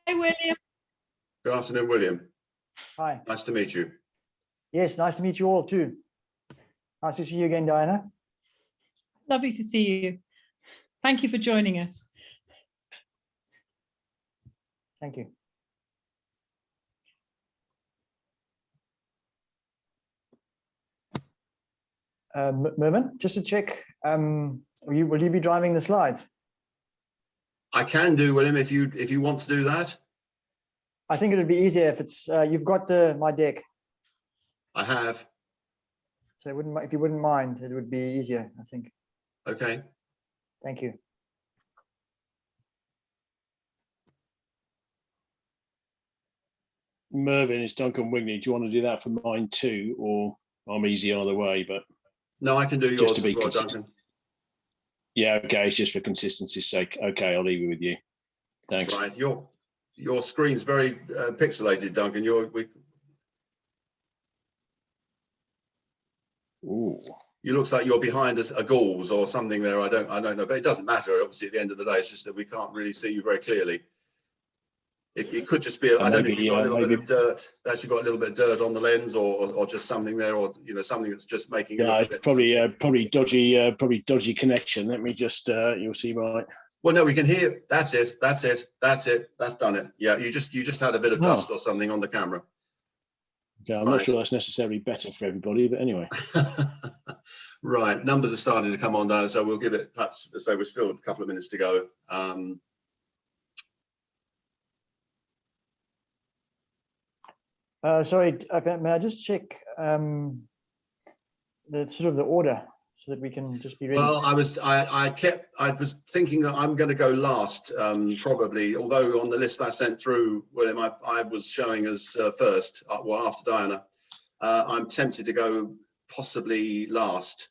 Hi, William. Good afternoon, William. Hi. Nice to meet you. Yes, nice to meet you all too. Nice to see you again, Diana. Lovely to see you. Thank you for joining us. Thank you. Mervyn, just to check, will you be driving the slides? I can do, William, if you want to do that. I think it would be easier if it's you've got my deck. I have. So if you wouldn't mind, it would be easier, I think. Okay. Thank you. Mervyn, it's Duncan Wigney. Do you want to do that for mine too, or I'm easy either way? But no, I can do yours just to be as well, Duncan. Yeah, okay. It's just for consistency's sake. Okay, I'll leave it with you. Thanks. Right, your screen's very pixelated, Duncan. Ooh. You looks like you're behind a gauze or something there. I don't know, but it doesn't matter. Obviously, at the end of the day, it's just that we can't really see you very clearly. It could just be. I don't know if you've got a little bit of dirt. Actually, got a little bit of dirt on the lens, or just something there, or something that's just making it. Yeah, it's probably dodgy connection. Let me just. You'll see right. Well, no, we can hear. That's it. That's done it. Yeah, you just had a bit of dust or something on the camera. Yeah, I'm not sure that's necessarily better for everybody, but anyway. Right, numbers are starting to come on down, so we'll give it perhaps. So we're still a couple of minutes to go. Sorry, may I just check the sort of the order so that we can just be ready? Well, I was thinking that I'm going to go last, probably. Although on the list I sent through, William, I was showing as first, well, after Diana. I'm tempted to go possibly last,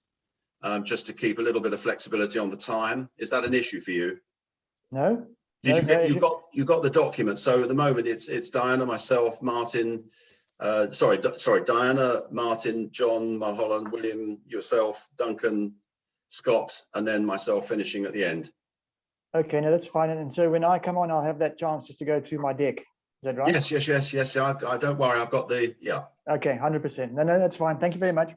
just to keep a little bit of flexibility on the time. Is that an issue for you? No. You got the document. So at the moment it's Diana, myself, Martin. Sorry, Diana, Martin, John, Mulholland, William, yourself, Duncan, Scott, and then myself finishing at the end. Okay, no, that's fine. And so when I come on, I'll have that chance just to go through my deck. Is that right? Yes. I don't worry. I've got the Okay, 100%. No, that's fine. Thank you very much.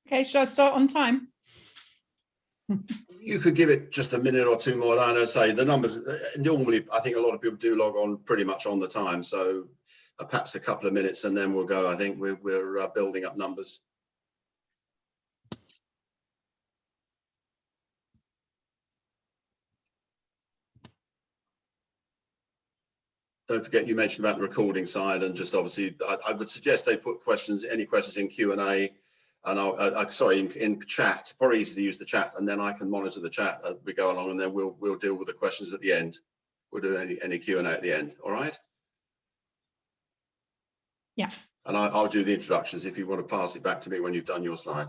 Okay, should I start on time? You could give it just a minute or two more. I know, say the numbers. Normally, I think a lot of people do log on pretty much on the time. So perhaps a couple of minutes and then we'll go. I think we're building up numbers. Don't forget you mentioned about the recording side, and just obviously I would suggest they put any questions in Q&A. And sorry, in chat. Probably easy to use the chat, and then I can monitor the chat as we go along, and then we'll deal with the questions at the end. We'll do any Q&A at the end. All right? Yeah. And I'll do the introductions if you want to pass it back to me when you've done your slide.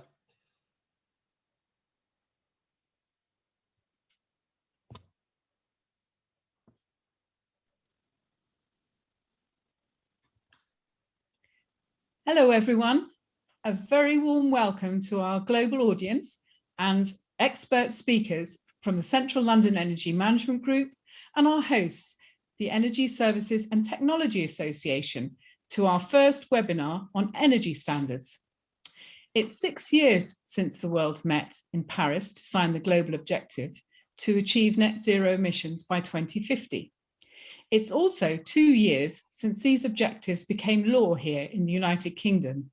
Hello, everyone. A very warm welcome to our global audience and expert speakers from the Central London Energy Management Group and our hosts, the Energy Services and Technology Association, to our first webinar on energy standards. It's 6 years since the world met in Paris to sign the global objective to achieve net zero emissions by 2050. It's also 2 years since these objectives became law here in the United Kingdom.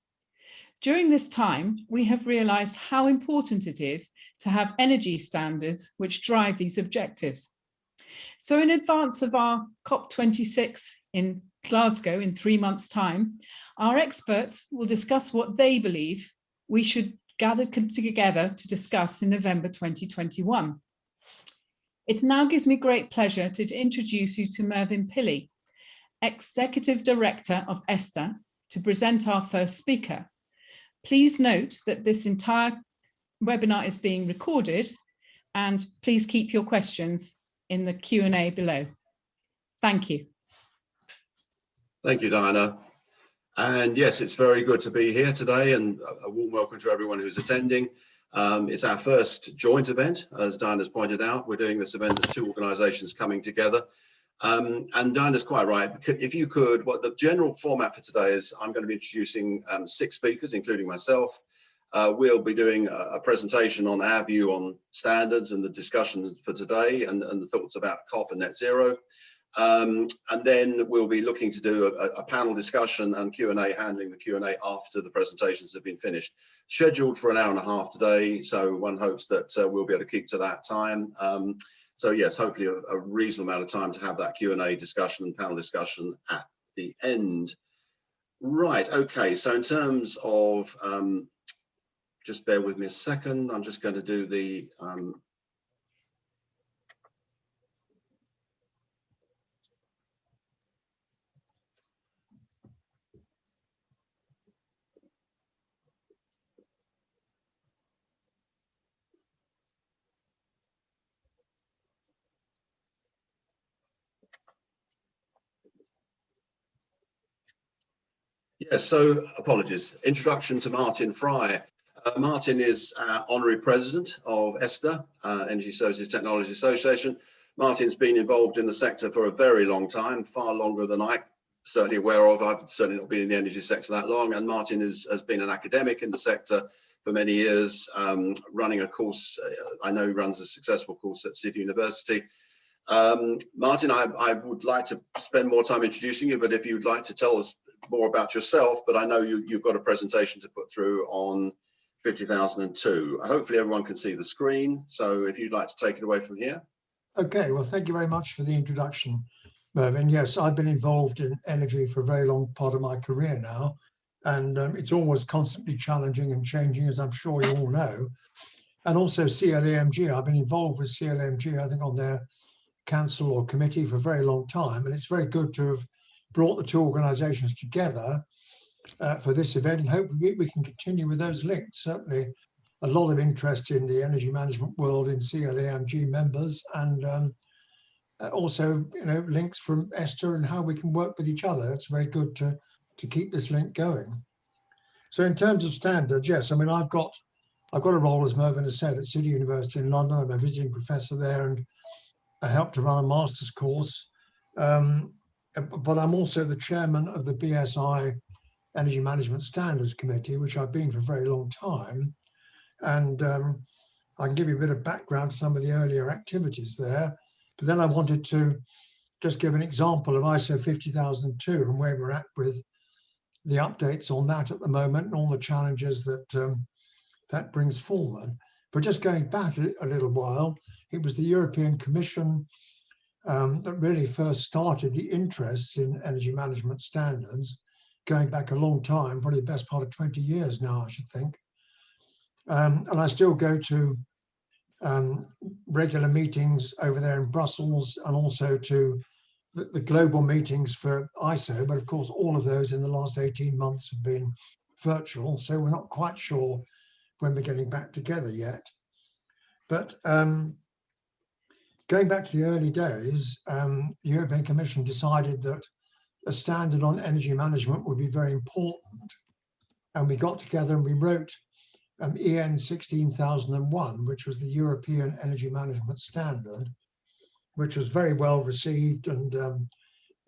During this time, we have realised how important it is to have energy standards which drive these objectives. So in advance of our COP26 in Glasgow in 3 months' time, our experts will discuss what they believe we should gather together to discuss in November 2021. It now gives me great pleasure to introduce you to Mervyn Pilley, Executive Director of ESTA, to present our first speaker. Please note that this entire webinar is being recorded, and please keep your questions in the Q&A below. Thank you. Thank you, Diana. And yes, it's very good to be here today, and a warm welcome to everyone who's attending. It's our first joint event, as Diana's pointed out. We're doing this event as two organisations coming together. And Diana's quite right. If you could, what the general format for today is, I'm going to be introducing 6 speakers, including myself. We'll be doing a presentation on our view on standards and the discussion for today and the thoughts about COP and net zero. And then we'll be looking to do a panel discussion and Q&A, handling the Q&A after the presentations have been finished. Scheduled for an hour and a half today, so one hopes that we'll be able to keep to that time. So yes, hopefully a reasonable amount of time to have that Q&A discussion and panel discussion at the end. Right, okay, so in terms of, just bear with me a second, I'm just going to do the, yes, so apologies. Introduction to Martin Fry. Martin is our honorary president of ESTA, Energy Services Technology Association. Martin's been involved in the sector for a very long time, far longer than I'm certainly aware of. I've certainly not been in the energy sector that long, and Martin has been an academic in the sector for many years, running a course. I know he runs a successful course at City University. Martin, I would like to spend more time introducing you, but if you'd like to tell us more about yourself, but I know you've got a presentation to put through on 50,002. Hopefully everyone can see the screen. So if you'd like to take it away from here. Okay, well, thank you very much for the introduction, Mervyn. Yes, I've been involved in energy for a very long part of my career now, and it's always constantly challenging and changing, as I'm sure you all know. And also CLEMG, I've been involved with CLEMG, I think, on their council or committee for a very long time, and it's very good to have brought the two organisations together for this event, and hopefully we can continue with those links. Certainly a lot of interest in the energy management world in CLEMG members, and also, you know, links from ESTA and how we can work with each other. It's very good to keep this link going. So in terms of standards, yes, I mean, I've got a role, as Mervyn has said, at City University in London. I'm a visiting professor there, and I helped to run a master's course. But I'm also the chairman of the BSI Energy Management Standards Committee, which I've been for a very long time. And I can give you a bit of background to some of the earlier activities there. But then I wanted to just give an example of ISO 50002 and where we're at with the updates on that at the moment and all the challenges that that brings forward. But just going back a little while, it was the European Commission that really first started the interests in energy management standards, going back a long time, probably the best part of 20 years now, I should think. And I still go to regular meetings over there in Brussels, and also to the global meetings for ISO. But of course, all of those in the last 18 months have been virtual, so we're not quite sure when we're getting back together yet. But going back to the early days, the European Commission decided that a standard on energy management would be very important. And we got together and we wrote EN 16001, which was the European Energy Management Standard, which was very well received and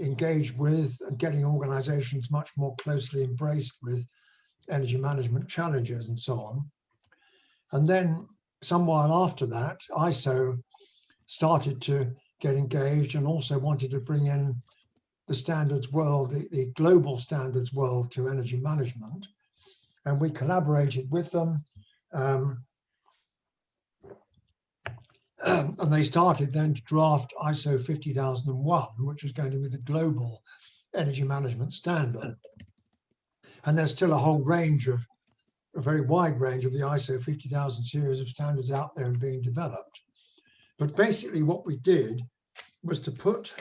engaged with, and getting organizations much more closely embraced with energy management challenges and so on. And then some while after that, ISO started to get engaged and also wanted to bring in the standards world, the global standards world, to energy management. And we collaborated with them. And they started then to draft ISO 50001, which was going to be the global energy management standard. And there's still a whole range of, a very wide range of the ISO 50000 series of standards out there and being developed. But basically what we did was to put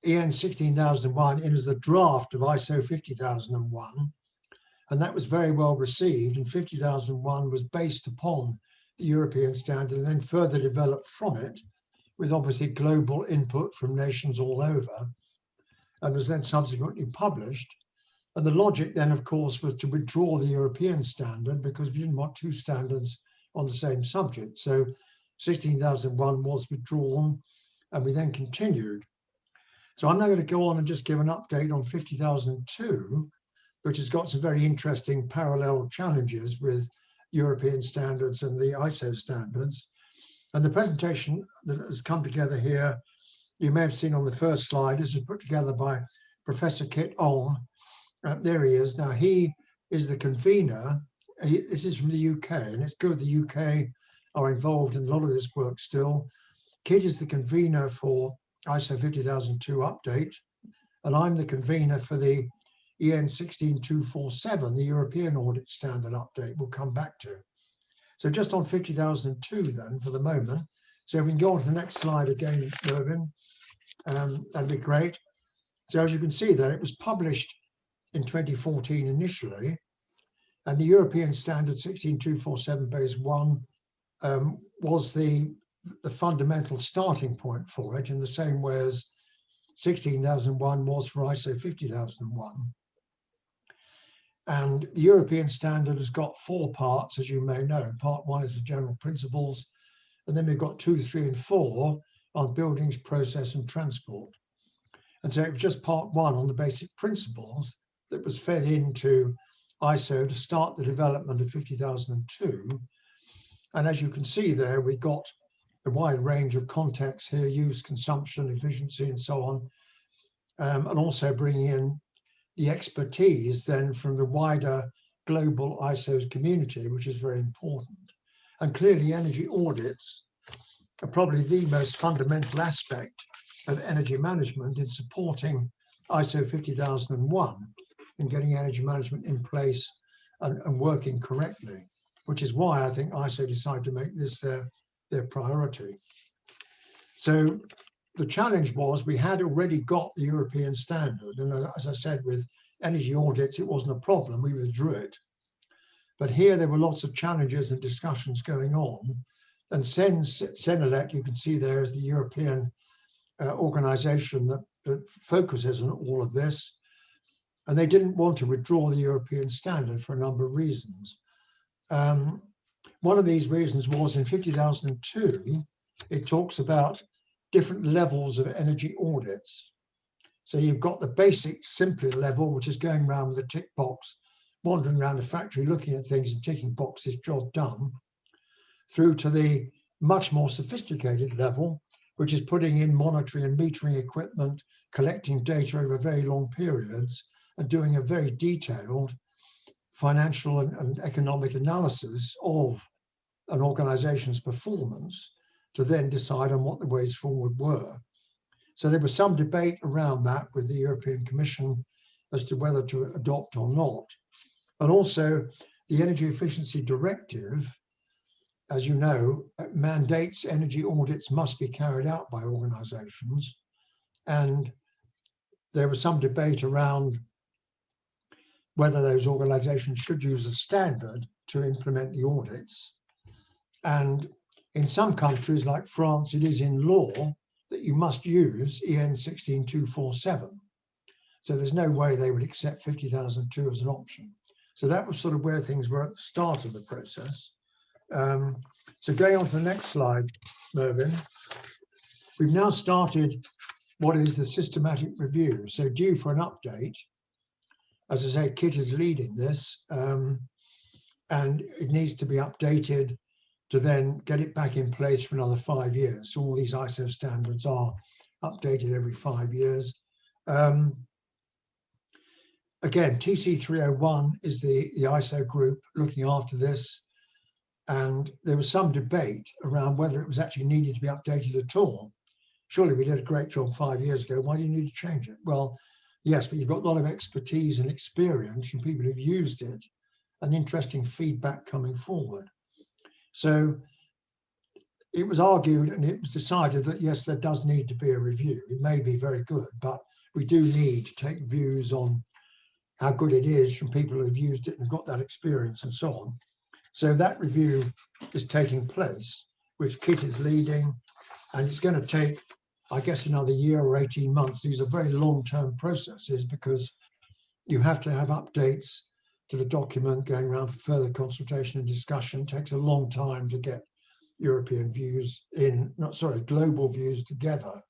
EN 16001 in as a draft of ISO 50001, and that was very well received. And 50001 was based upon the European standard and then further developed from it, with obviously global input from nations all over, and was then subsequently published. And the logic then, of course, was to withdraw the European standard because we didn't want two standards on the same subject. So 16,001 was withdrawn, and we then continued. So I'm now going to go on and just give an update on 50,002, which has got some very interesting parallel challenges with European standards and the ISO standards. And the presentation that has come together here, you may have seen on the first slide, this is put together by Professor Kit Ong. There he is. Now he is the convener. This is from the UK, and it's good the UK are involved in a lot of this work still. Kit is the convener for ISO 50002 update, and I'm the convener for the EN 16247, the European audit standard update we'll come back to. So just on 50,002 then for the moment. So we can go on to the next slide again, Mervyn. That'd be great. So as you can see there, it was published in 2014 initially, and the European standard 16247 base 1 was the fundamental starting point for it in the same way as 16,001 was for ISO 50001. And the European standard has got 4 parts, as you may know. Part 1 is the general principles, and then we've got 2, 3, and 4 on buildings, process, and transport. And so it was just part 1 on the basic principles that was fed into ISO to start the development of 50,002. And as you can see there, we got a wide range of contexts here: use, consumption, efficiency, and so on. And also bringing in the expertise then from the wider global ISO community, which is very important. And clearly energy audits are probably the most fundamental aspect of energy management in supporting ISO 50001 and getting energy management in place and working correctly, which is why I think ISO decided to make this their priority. So the challenge was we had already got the European standard, and as I said, with energy audits, it wasn't a problem, we withdrew it. But here there were lots of challenges and discussions going on, and CENELEC, you can see there, is the European organization that focuses on all of this, and they didn't want to withdraw the European standard for a number of reasons. One of these reasons was in 50,002, it talks about different levels of energy audits. So you've got the basic, simpler level, which is going around with a tick box, wandering around the factory, looking at things and ticking boxes, job done, through to the much more sophisticated level, which is putting in monitoring and metering equipment, collecting data over very long periods, and doing a very detailed financial and economic analysis of an organization's performance to then decide on what the ways forward were. So there was some debate around that with the European Commission as to whether to adopt or not. And also the Energy Efficiency Directive, as you know, mandates energy audits must be carried out by organizations. And there was some debate around whether those organizations should use a standard to implement the audits. And in some countries like France, it is in law that you must use EN 16247. So there's no way they would accept 50,002 as an option. So that was sort of where things were at the start of the process. So going on to the next slide, Mervyn, we've now started what is the systematic review. So due for an update, as I say, Kit is leading this, and it needs to be updated to then get it back in place for another 5 years. So all these ISO standards are updated every 5 years. Again, TC301 is the ISO group looking after this. And there was some debate around whether it was actually needed to be updated at all. Surely we did a great job 5 years ago. Why do you need to change it? Well, yes, but you've got a lot of expertise and experience from people who've used it and interesting feedback coming forward. So it was argued and it was decided that, yes, there does need to be a review. It may be very good, but we do need to take views on how good it is from people who have used it and got that experience and so on. So that review is taking place, which Kit is leading, and it's going to take, I guess, another year or 18 months. These are very long-term processes because you have to have updates to the document going around for further consultation and discussion. It takes a long time to get European views in, global views together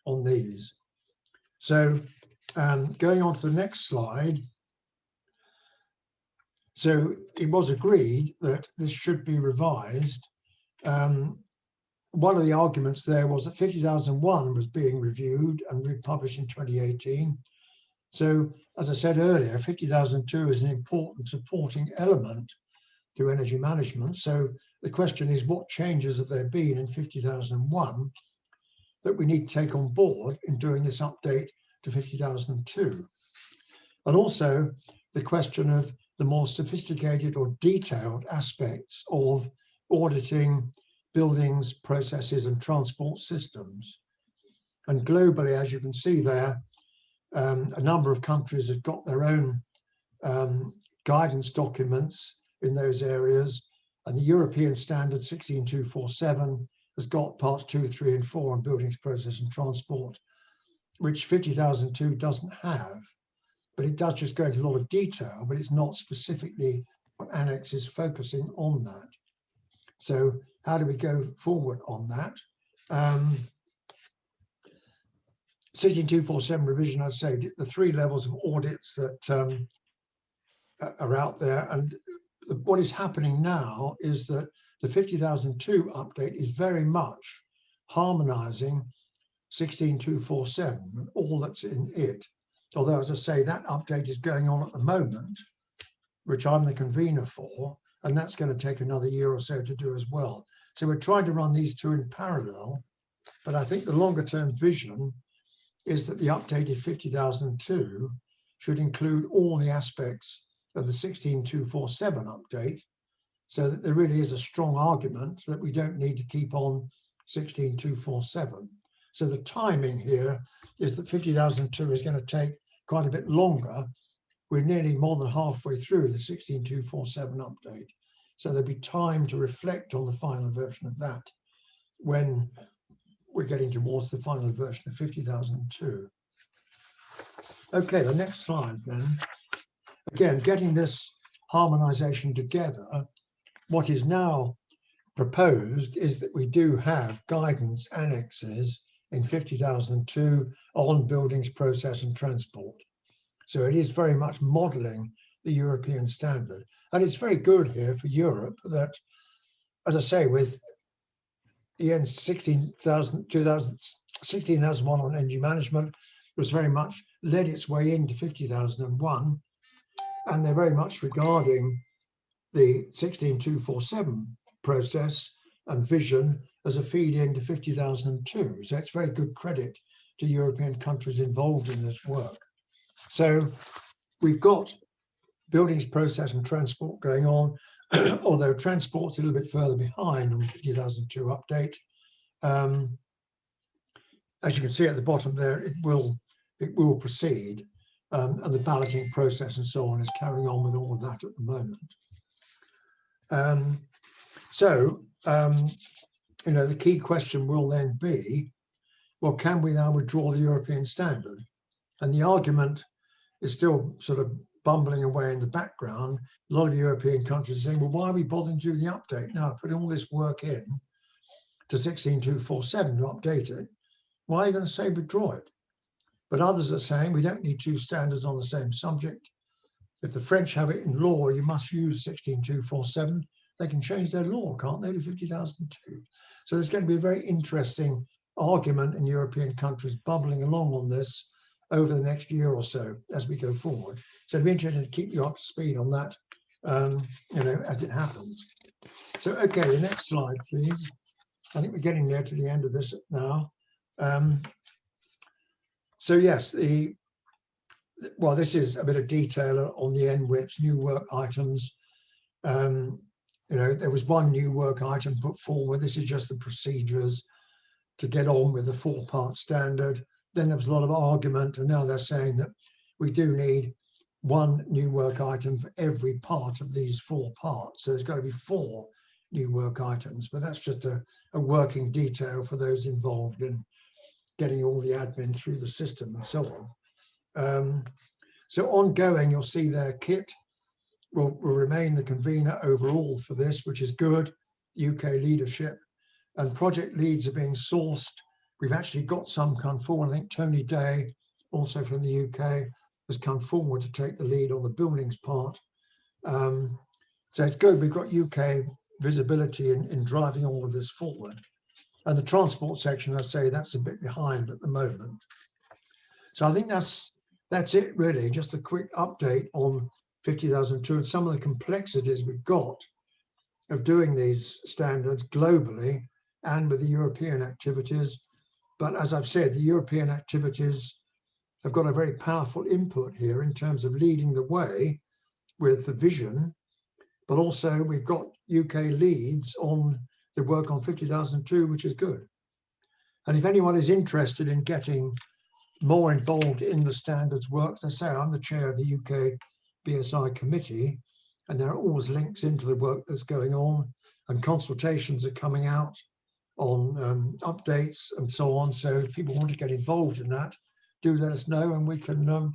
on these. So going on to the next slide. So it was agreed that this should be revised. One of the arguments there was that 50,001 was being reviewed and republished in 2018. So as I said earlier, 50,002 is an important supporting element to energy management. So the question is, what changes have there been in 50,001 that we need to take on board in doing this update to 50,002? And also the question of the more sophisticated or detailed aspects of auditing buildings, processes, and transport systems. And globally, as you can see there, a number of countries have got their own guidance documents in those areas. And the European standard 16247 has got parts 2, 3, and 4 on buildings, process, and transport, which 50,002 doesn't have. But it does just go into a lot of detail, but it's not specifically what Annex is focusing on that. So how do we go forward on that? 16247 revision, I say, the 3 levels of audits that are out there. And what is happening now is that the 50,002 update is very much harmonizing 16247 and all that's in it. Although, as I say, that update is going on at the moment, which I'm the convener for, and that's going to take another year or so to do as well. So we're trying to run these two in parallel, but I think the longer term vision is that the updated 50,002 should include all the aspects of the 16247 update, so that there really is a strong argument that we don't need to keep on 16247. So the timing here is that 50,002 is going to take quite a bit longer. We're nearly more than halfway through the 16247 update. So there'll be time to reflect on the final version of that when we're getting towards the final version of 50,002. Okay, the next slide then. Again, getting this harmonization together, what is now proposed is that we do have guidance annexes in 50,002 on buildings, process, and transport. So it is very much modeling the European standard. And it's very good here for Europe that, as I say, with EN's 16,001 on energy management was very much led its way into 50,001. And they're very much regarding the 16247 process and vision as a feed into 50,002. So it's very good credit to European countries involved in this work. So we've got buildings, process, and transport going on, although transport's a little bit further behind on the 50,002 update. As you can see at the bottom there, it will proceed, and the balloting process and so on is carrying on with all of that at the moment. You know, the key question will then be, well, can we now withdraw the European standard? And the argument is still sort of bumbling away in the background. A lot of European countries are saying, well, why are we bothering to do the update now? Putting all this work in to 16247 to update it. Why are you going to say withdraw it? But others are saying we don't need 2 standards on the same subject. If the French have it in law, you must use 16247. They can change their law, can't they, to 50,002? So there's going to be a very interesting argument in European countries bubbling along on this over the next year or so as we go forward. So I'd be interested to keep you up to speed on that, you know, as it happens. So, okay, the next slide, please. I think we're getting there to the end of this now. So yes, well, this is a bit of detail on the NWIPs, new work items. You know, there was one new work item put forward. This is just the procedures to get on with the 4-part standard. Then there was a lot of argument, and now they're saying that we do need 1 new work item for every part of these 4 parts. So there's got to be 4 new work items, but that's just a working detail for those involved in getting all the admin through the system and so on. So ongoing, you'll see their kit will remain the convener overall for this, which is good. UK leadership and project leads are being sourced. We've actually got some come forward. I think Tony Day, also from the UK, has come forward to take the lead on the buildings part. So it's good. We've got UK visibility in driving all of this forward. And the transport section, I say, that's a bit behind at the moment. So I think that's it really. Just a quick update on 50,002 and some of the complexities we've got of doing these standards globally and with the European activities. But as I've said, the European activities have got a very powerful input here in terms of leading the way with the vision, but also we've got UK leads on the work on 50,002, which is good. And if anyone is interested in getting more involved in the standards work, as I say, I'm the chair of the UK BSI committee, and there are always links into the work that's going on, and consultations are coming out on updates and so on. So if people want to get involved in that, do let us know, and we can,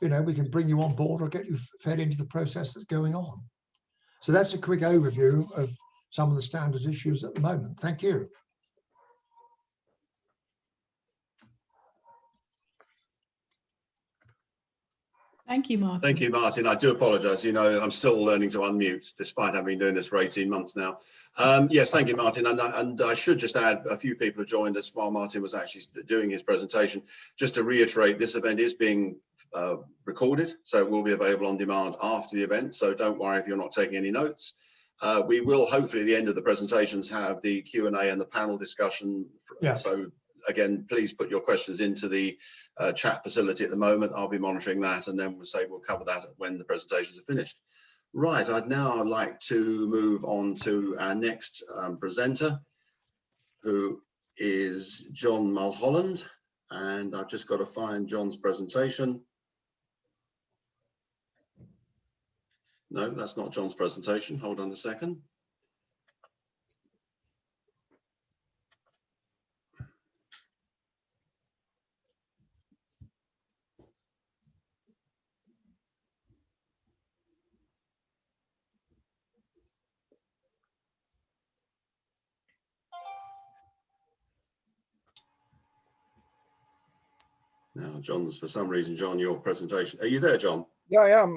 we can bring you on board or get you fed into the process that's going on. So that's a quick overview of some of the standards issues at the moment. Thank you. Thank you, Martin. Thank you, Martin. I do apologise. You know, I'm still learning to unmute, despite having been doing this for 18 months now. Yes, thank you, Martin. And I should just add, a few people have joined us while Martin was actually doing his presentation. Just to reiterate, this event is being recorded, so it will be available on demand after the event. So don't worry if you're not taking any notes. We will hopefully at the end of the presentations have the Q&A and the panel discussion. Yeah. So again, please put your questions into the chat facility at the moment. I'll be monitoring that, and then we'll cover that when the presentations are finished. Right, I'd now like to move on to our next presenter, who is John Mulholland. And I've just got to find John's presentation. No, that's not John's presentation. Hold on a second. Now, John's, for some reason, John, your presentation. Are you there, John? Yeah, I am.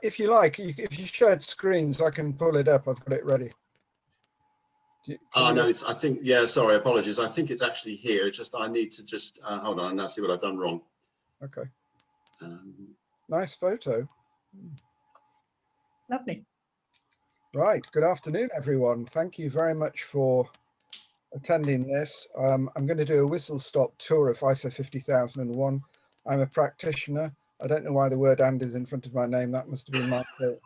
If you like, if you shared screens, I can pull it up. I've got it ready. No, I think, yeah, sorry, apologies. I think it's actually here. It's just, I need to just, hold on, and I'll see what I've done wrong. Okay. Nice photo. Lovely. Right. Good afternoon, everyone. Thank you very much for attending this. I'm going to do a whistle-stop tour of ISO 50001. I'm a practitioner. I don't know why the word "and" is in front of my name. That must have been my fault.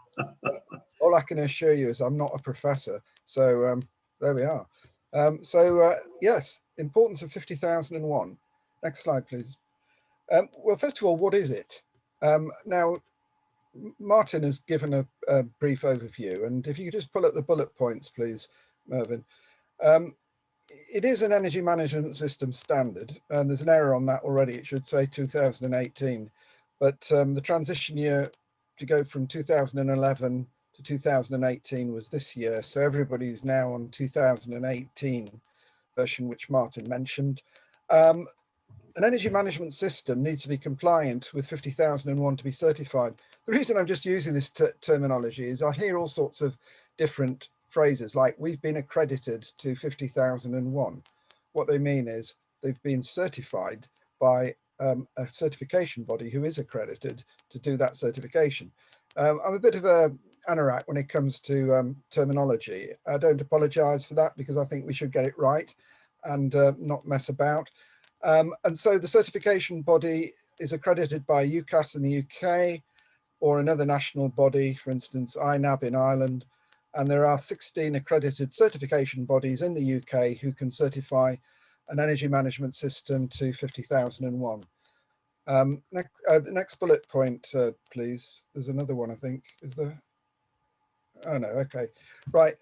All I can assure you is I'm not a professor. So there we are. Yes, importance of 50001. Next slide, please. Well, first of all, what is it? Now, Martin has given a brief overview, and if you could just pull up the bullet points, please, Mervyn. It is an energy management system standard, and there's an error on that already. It should say 2018, but the transition year to go from 2011 to 2018 was this year. So everybody's now on 2018 version, which Martin mentioned. An energy management system needs to be compliant with 50001 to be certified. The reason I'm just using this terminology is I hear all sorts of different phrases like we've been accredited to 50001. What they mean is they've been certified by a certification body who is accredited to do that certification. I'm a bit of a anorak when it comes to terminology. I don't apologize for that because I think we should get it right and not mess about. And so the certification body is accredited by UCAS in the UK or another national body, for instance, INAB in Ireland. And there are 16 accredited certification bodies in the UK who can certify an energy management system to 50001. The next bullet point, please. There's another one, I think. Is there? Oh, no, okay. Right.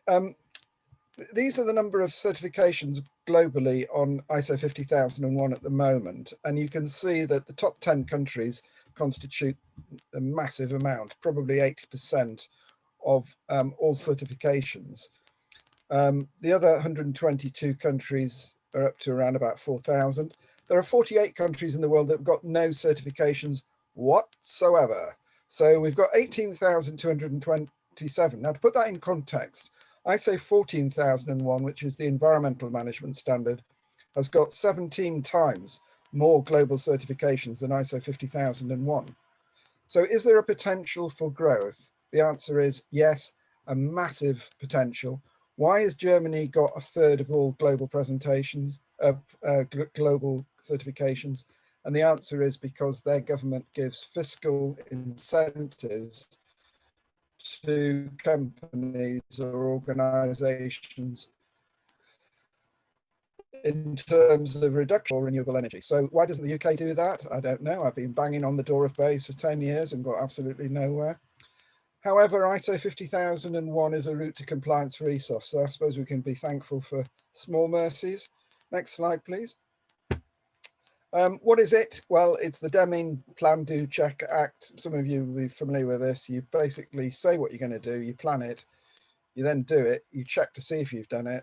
These are the number of certifications globally on ISO 50001 at the moment. And you can see that the top 10 countries constitute a massive amount, probably 80% of all certifications. The other 122 countries are up to around about 4,000. There are 48 countries in the world that have got no certifications whatsoever. So we've got 18,227. Now, to put that in context, ISO 14001, which is the environmental management standard, has got 17 times more global certifications than ISO 50001. So is there a potential for growth? The answer is yes, a massive potential. Why has Germany got a third of all global global certifications? And the answer is because their government gives fiscal incentives to companies or organizations in terms of reduction of renewable energy. So why doesn't the UK do that? I don't know. I've been banging on the door of BEIS for 10 years and got absolutely nowhere. However, ISO 50001 is a route to compliance for ESOS. So I suppose we can be thankful for small mercies. Next slide, please. What is it? Well, it's the Deming Plan, Do, Check Act. Some of you will be familiar with this. You basically say what you're going to do, you plan it, you then do it, you check to see if you've done it,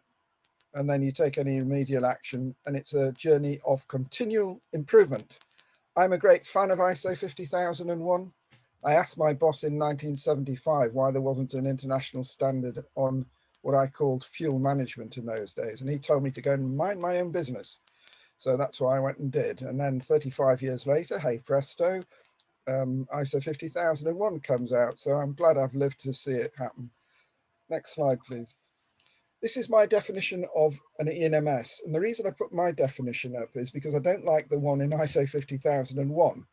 and then you take any remedial action, and it's a journey of continual improvement. I'm a great fan of ISO 50001. I asked my boss in 1975 why there wasn't an international standard on what I called fuel management in those days, and he told me to go and mind my own business. So that's what I went and did. And then 35 years later, hey presto, ISO 50001 comes out. So I'm glad I've lived to see it happen. Next slide, please. This is my definition of an ENMS. And the reason I put my definition up is because I don't like the one in ISO 50001.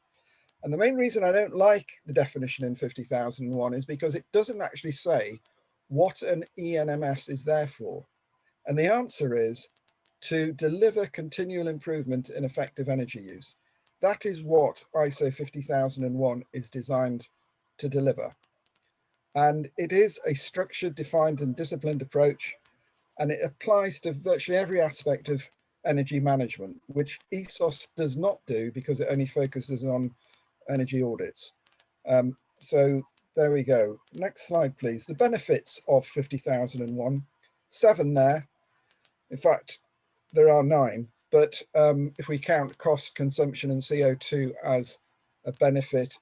And the main reason I don't like the definition in 50001 is because it doesn't actually say what an ENMS is there for. And the answer is to deliver continual improvement in effective energy use. That is what ISO 50001 is designed to deliver. And it is a structured, defined and disciplined approach, and it applies to virtually every aspect of energy management, which ESOS does not do because it only focuses on energy audits. So there we go. Next slide, please. The benefits of 50001, 7 there. In fact, there are 9, but if we count cost, consumption and CO2 as a benefit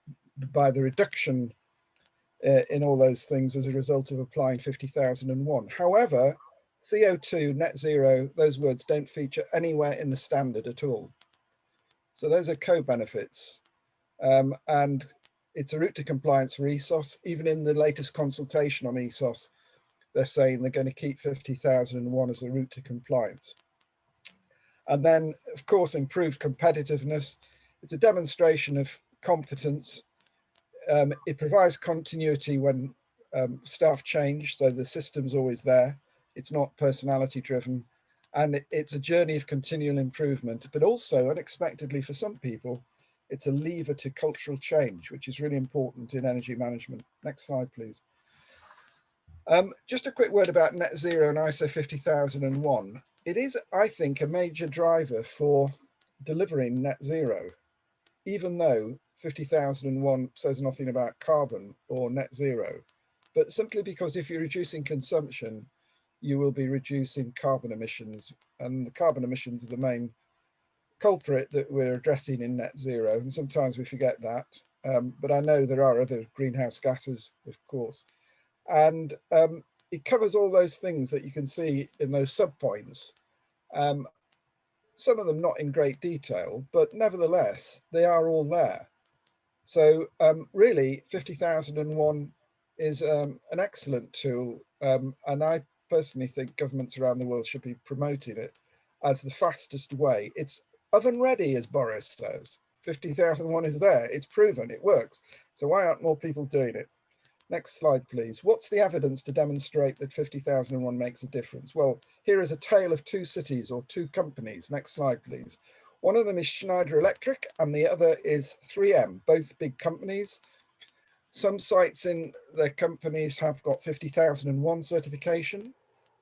by the reduction in all those things as a result of applying 50001. However, CO2, net zero, those words don't feature anywhere in the standard at all. So those are co-benefits. And it's a route to compliance for ESOS. Even in the latest consultation on ESOS, they're saying they're going to keep 50001 as a route to compliance. And then, of course, improved competitiveness. It's a demonstration of competence. It provides continuity when staff change, so the system's always there. It's not personality driven. And it's a journey of continual improvement, but also unexpectedly for some people, it's a lever to cultural change, which is really important in energy management. Next slide, please. Just a quick word about net zero and ISO 50001. It is, I think, a major driver for delivering net zero, even though 50001 says nothing about carbon or net zero, but simply because if you're reducing consumption, you will be reducing carbon emissions, and the carbon emissions are the main culprit that we're addressing in net zero, and sometimes we forget that, but I know there are other greenhouse gases, of course. And it covers all those things that you can see in those subpoints. Some of them not in great detail, but nevertheless, they are all there. So really, 50001 is an excellent tool. And I personally think governments around the world should be promoting it as the fastest way. It's oven ready, as Boris says. 50001 is there, it's proven, it works. So why aren't more people doing it? Next slide, please. What's the evidence to demonstrate that 50001 makes a difference? Well, here is a tale of 2 cities or 2 companies. Next slide, please. One of them is Schneider Electric and the other is 3M, both big companies. Some sites in their companies have got 50001 certification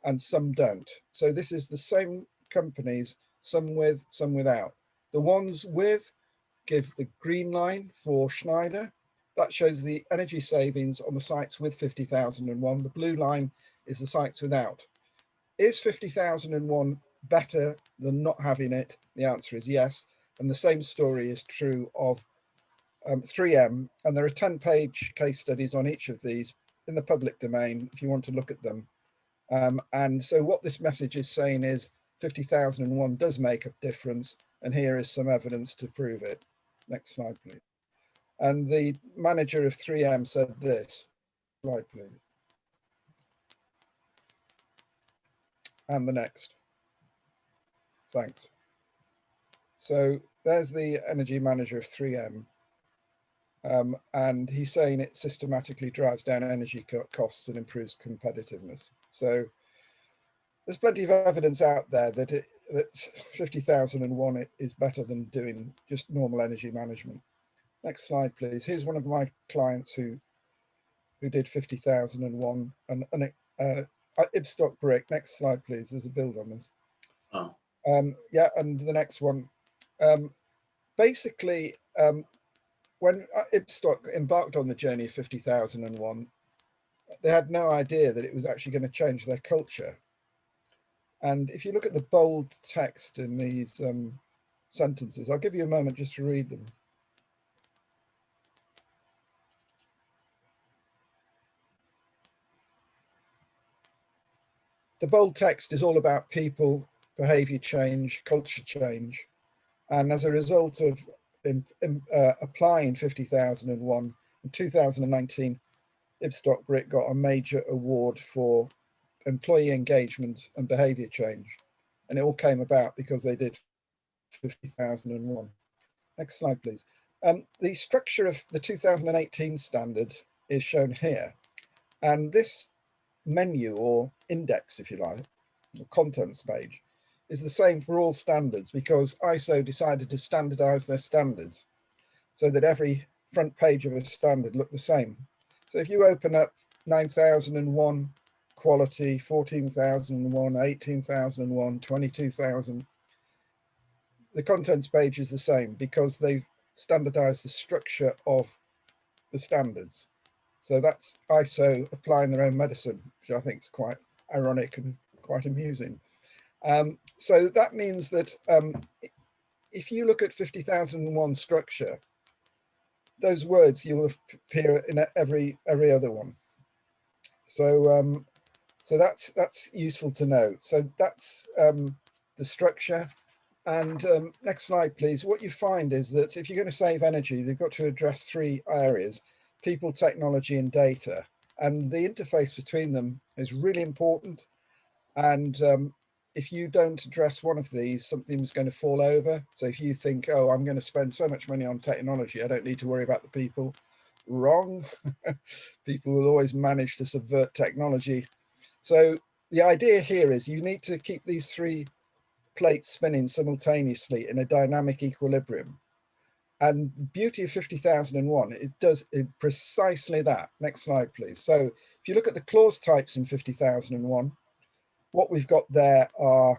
and some don't. So this is the same companies, some with, some without. The ones with give the green line for Schneider. that shows the energy savings on the sites with 50,001. The blue line is the sites without. Is 50,001 better than not having it? The answer is yes. And the same story is true of 3M. And there are 10-page case studies on each of these in the public domain if you want to look at them. And so what this message is saying is 50,001 does make a difference. And here is some evidence to prove it. Next slide, please. And the manager of 3M said this. Slide, please. And the next. Thanks. So there's the energy manager of 3M. And he's saying it systematically drives down energy costs and improves competitiveness. So there's plenty of evidence out there that 50,001 is better than doing just normal energy management. Next slide, please. Here's one of my clients who did 50,001 and Ibstock brick. Next slide, please. There's a build on this. Oh. Yeah, and the next one. Basically, when Ibstock embarked on the journey of 50,001, they had no idea that it was actually going to change their culture. And if you look at the bold text in these sentences, I'll give you a moment just to read them. The bold text is all about people, behavior change, culture change. And as a result of applying 50,001 in 2019, Ibstock Brick got a major award for employee engagement and behavior change. And it all came about because they did 50,001. Next slide, please. The structure of the 2018 standard is shown here. And this menu or index, if you like, or contents page, is the same for all standards because ISO decided to standardize their standards so that every front page of a standard looked the same. So if you open up 9,001 quality, 14,001, 18,001, 22,000, the contents page is the same because they've standardized the structure of the standards. So that's ISO applying their own medicine, which I think is quite ironic and quite amusing. So that means that if you look at 50,001 structure, those words you will appear in every other one. So so that's useful to know. So that's the structure. And next slide, please. What you find is that if you're going to save energy, they've got to address 3 areas: people, technology, and data. And the interface between them is really important. And if you don't address one of these, something's going to fall over. So if you think, oh, I'm going to spend so much money on technology, I don't need to worry about the people. Wrong. People will always manage to subvert technology. So the idea here is you need to keep these 3 plates spinning simultaneously in a dynamic equilibrium. And the beauty of 50,001, it does precisely that. Next slide, please. So if you look at the clause types in 50,001, what we've got there are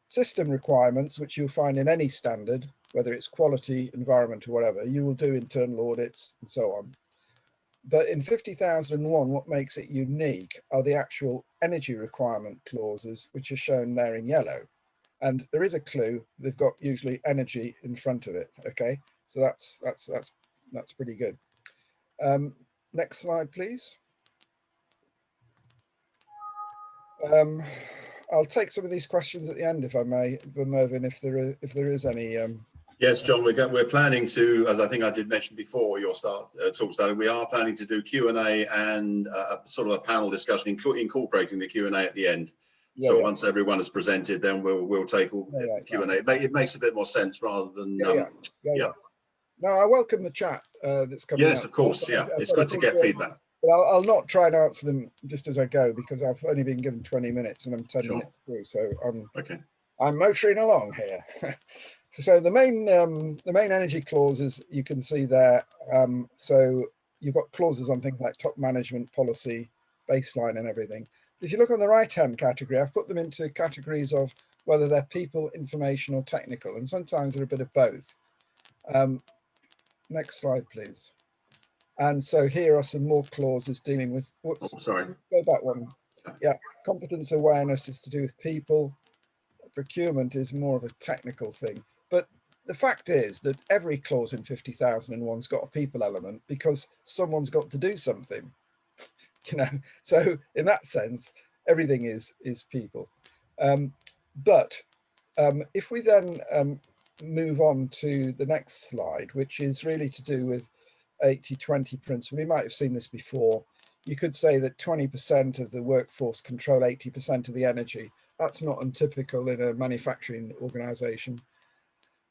system requirements, which you'll find in any standard, whether it's quality, environment, or whatever. You will do internal audits and so on. But in 50,001, what makes it unique are the actual energy requirement clauses, which are shown there in yellow. And there is a clue, they've got usually energy in front of it, okay? So that's pretty good. Next slide, please. I'll take some of these questions at the end, if I may, Mervyn, if there is any. Yes, John, we're planning to, as I think I did mention before your talk started, we are planning to do Q&A and sort of a panel discussion, incorporating the Q&A at the end. Yeah, so once everyone is presented, then we'll take all Q&A. It makes a bit more sense rather than No, I welcome the chat that's coming. Yes, of course. Yeah, it's good to get feedback. But I'll not try and answer them just as I go because I've only been given 20 minutes and I'm 10 minutes through. So I'm motoring along here. So the main energy clauses you can see there. So you've got clauses on things like top management, policy, baseline, and everything. If you look on the right-hand category, I've put them into categories of whether they're people, information, or technical, and sometimes they're a bit of both. Next slide, please. And so here are some more clauses dealing with, whoops, Oh, sorry. go back one. Yeah, competence awareness is to do with people. Procurement is more of a technical thing. But the fact is that every clause in 50,001's got a people element because someone's got to do something, you know. So in that sense, everything is people. If we then move on to the next slide, which is really to do with 80-20 principle. You might have seen this before. You could say that 20% of the workforce control 80% of the energy. That's not untypical in a manufacturing organization.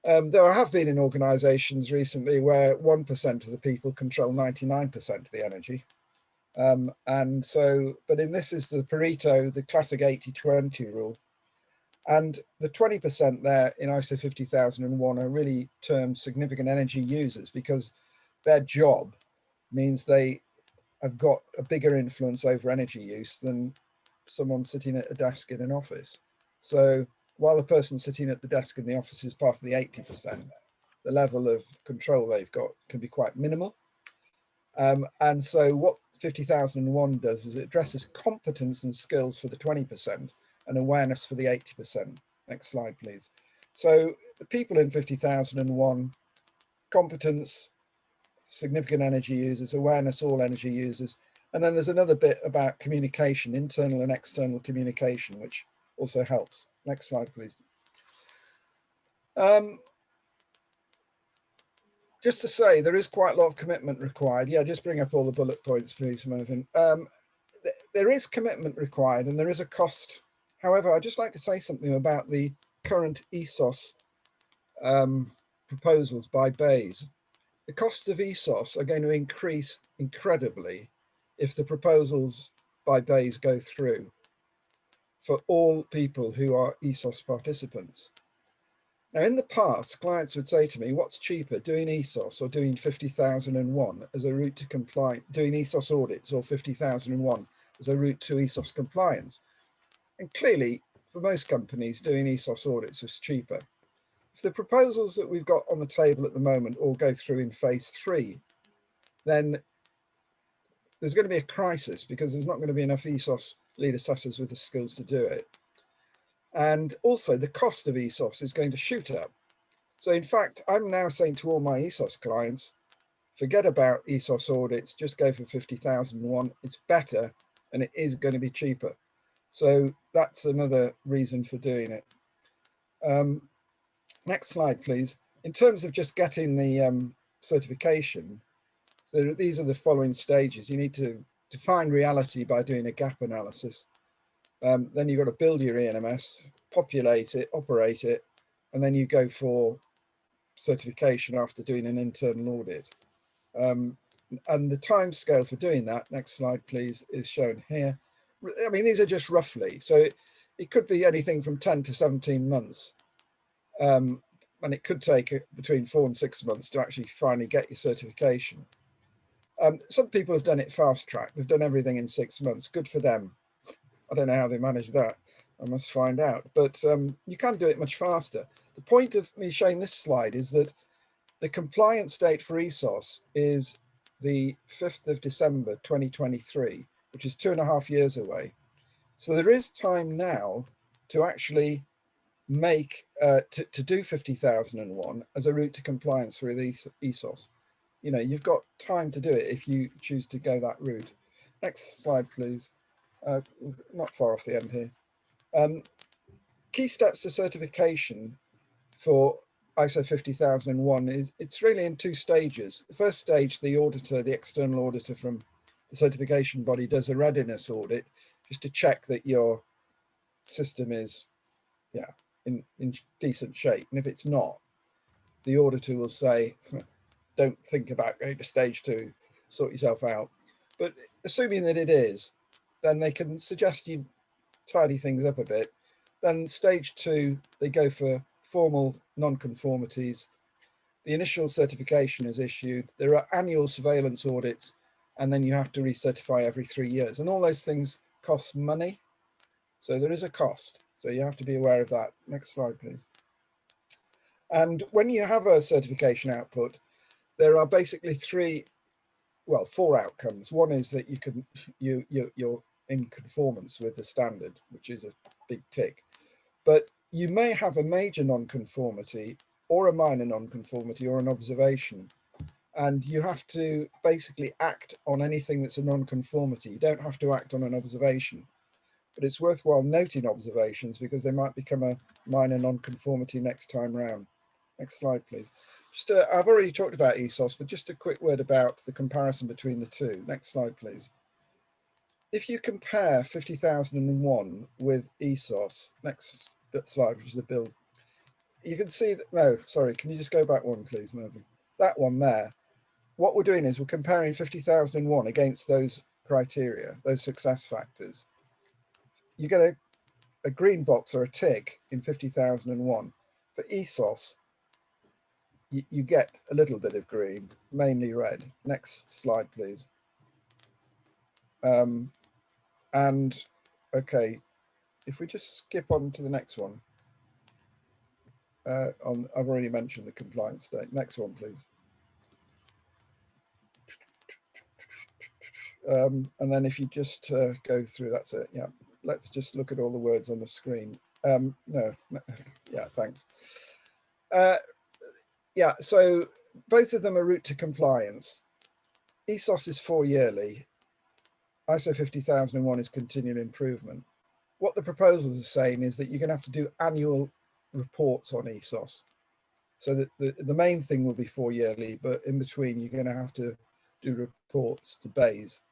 Though I have been in organizations recently where 1% of the people control 99% of the energy. And so, but in this is the Pareto, the classic 80-20 rule. And the 20% there in ISO 50001 are really termed significant energy users because their job means they have got a bigger influence over energy use than someone sitting at a desk in an office. So while the person sitting at the desk in the office is part of the 80%, the level of control they've got can be quite minimal. And so what 50,001 does is it addresses competence and skills for the 20% and awareness for the 80%. Next slide, please. So the people in 50,001, competence, significant energy users, awareness, all energy users. And then there's another bit about communication, internal and external communication, which also helps. Next slide, please. Just to say, there is quite a lot of commitment required. Yeah, just bring up all the bullet points, please, Mervyn. There is commitment required and there is a cost. However, I'd just like to say something about the current ESOS proposals by BEIS. The costs of ESOS are going to increase incredibly if the proposals by BEIS go through for all people who are ESOS participants. Now, in the past, clients would say to me, what's cheaper, doing ESOS or doing 50,001 as a route to compliance, doing ESOS audits or 50,001 as a route to ESOS compliance? And clearly, for most companies, doing ESOS audits was cheaper. If the proposals that we've got on the table at the moment all go through in phase 3, then there's going to be a crisis because there's not going to be enough ESOS lead assessors with the skills to do it. And also the cost of ESOS is going to shoot up. So in fact, I'm now saying to all my ESOS clients, forget about ESOS audits, just go for 50,001. It's better and it is going to be cheaper. So that's another reason for doing it. Next slide, please. In terms of just getting the certification, these are the following stages. You need to define reality by doing a gap analysis. Then you've got to build your ENMS, populate it, operate it, and then you go for certification after doing an internal audit. And the time scale for doing that, next slide please, is shown here. I mean, these are just roughly. So it could be anything from 10 to 17 months. And it could take between 4 and 6 months to actually finally get your certification. Some people have done it fast track. They've done everything in 6 months. Good for them. I don't know how they manage that. I must find out. But you can do it much faster. The point of me showing this slide is that the compliance date for ESOS is the 5th of December 2023, which is 2.5 years away. So there is time now to actually make to do 50,001 as a route to compliance with ESOS. You know, you've got time to do it if you choose to go that route. Next slide, please. Not far off the end here. Key steps to certification for ISO 50001 is it's really in 2 stages. The first stage, the auditor, the external auditor from the certification body does a readiness audit just to check that your system is in decent shape. And if it's not, the auditor will say, don't think about going to stage 2, sort yourself out. But assuming that it is, then they can suggest you tidy things up a bit. Then stage 2, they go for formal non-conformities. The initial certification is issued. There are annual surveillance audits, and then you have to recertify every 3 years. And all those things cost money. So there is a cost. So you have to be aware of that. Next slide, please. And when you have a certification output, there are basically 3 well, 4 outcomes. One is that you're in conformance with the standard, which is a big tick. But you may have a major non-conformity or a minor non-conformity or an observation. And you have to basically act on anything that's a non-conformity. You don't have to act on an observation. But it's worthwhile noting observations because they might become a minor non-conformity next time round. Next slide, please. Just I've already talked about ESOS, but just a quick word about the comparison between the two. Next slide, please. If you compare 50,001 with ESOS, next slide, which is the build, you can see that, no, sorry, can you just go back one, please, Mervyn? That one there. What we're doing is we're comparing 50,001 against those criteria, those success factors. You get a green box or a tick in 50,001. For ESOS, you get a little bit of green, mainly red. Next slide, please. And okay, if we just skip on to the next one. I've already mentioned the compliance state. Next one, please. And then if you just go through, that's it. Yeah, let's just look at all the words on the screen. No, yeah, thanks. Yeah, so both of them are route to compliance. ESOS is 4 yearly. ISO 50001 is continual improvement. What the proposals are saying is that you're going to have to do annual reports on ESOS. So that the main thing will be 4 yearly, but in between you're going to have to do reports to BASE